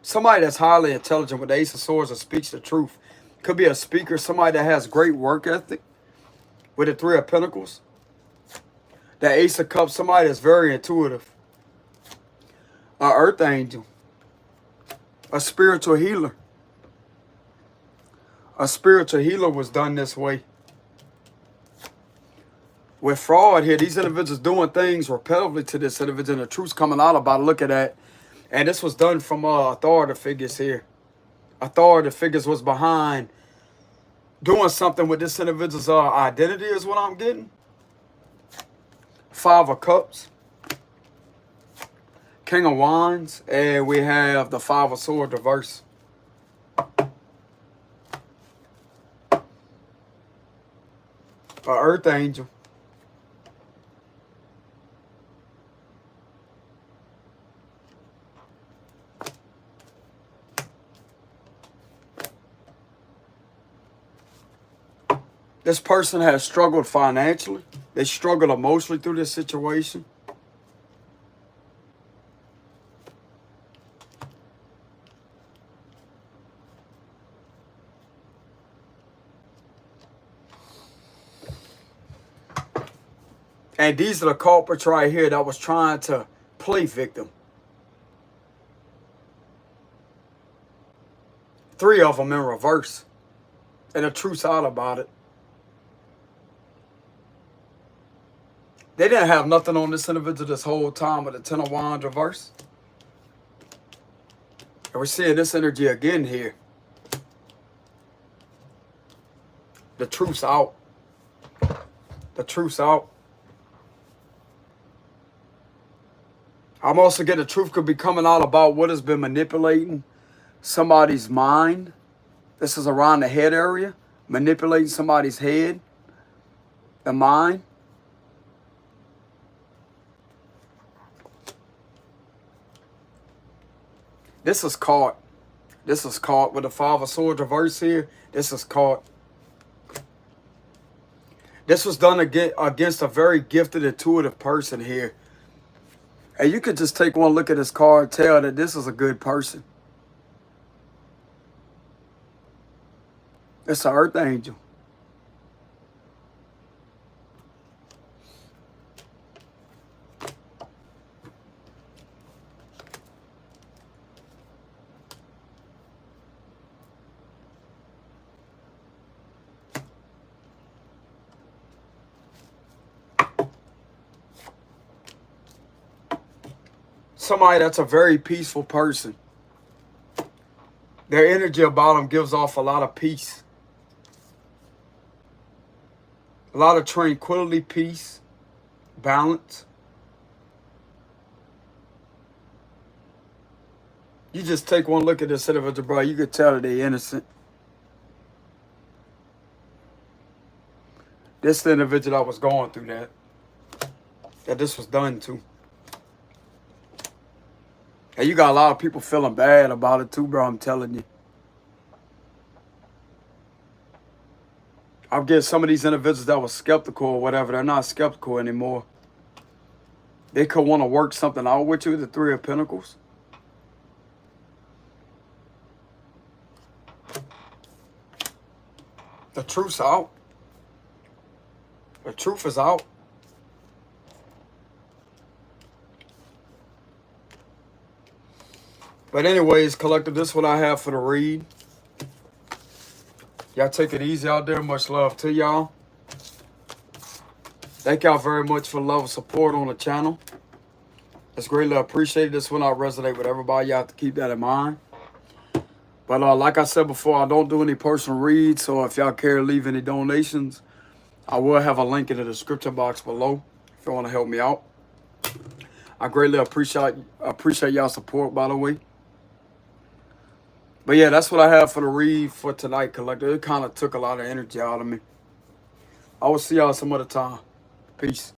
Somebody that's highly intelligent with the Ace of Swords that speaks the truth. Could be a speaker, somebody that has great work ethic with the Three of Pentacles. The Ace of Cups, somebody that's very intuitive. An earth angel. A spiritual healer. A spiritual healer was done this way. With fraud here, these individuals doing things repetitively to this individual, and the truth's coming out about it. Look at that. And this was done from authority figures here. Authority figures was behind doing something with this individual's identity is what I'm getting. Five of Cups. King of Wands. And we have the Five of Swords reverse. An earth angel. This person has struggled financially. They struggled emotionally through this situation. And these are the culprits right here that was trying to play victim. Three of them in reverse. And the truth's out about it. They didn't have nothing on this individual this whole time with the Ten of Wands reverse. And we're seeing this energy again here. The truth's out. The truth's out. I'm also getting the truth could be coming out about what has been manipulating somebody's mind. This is around the head area. Manipulating somebody's head. The mind. This is caught. This is caught with the Five of Swords reverse here. This is caught. This was done against a very gifted, intuitive person here. And you could just take one look at this card, tell that this is a good person. It's an earth angel. Somebody that's a very peaceful person. Their energy about them gives off a lot of peace. A lot of tranquility, peace, balance. You just take one look at this individual, bro. You could tell that they're innocent. This the individual that was going through that this was done to. And you got a lot of people feeling bad about it too, bro. I'm telling you. I'm getting some of these individuals that were skeptical or whatever. They're not skeptical anymore. They could want to work something out with you, the Three of Pentacles. The truth's out. The truth is out. But anyways, collective, this is what I have for the read. Y'all take it easy out there. Much love to y'all. Thank y'all very much for the love and support on the channel. It's greatly appreciated. This will not resonate with everybody. Y'all have to keep that in mind. But like I said before, I don't do any personal reads. So if y'all care to leave any donations, I will have a link in the description box below if you want to help me out. I greatly appreciate y'all support, by the way. But yeah, that's what I have for the read for tonight, collector. It kind of took a lot of energy out of me. I will see y'all some other time. Peace.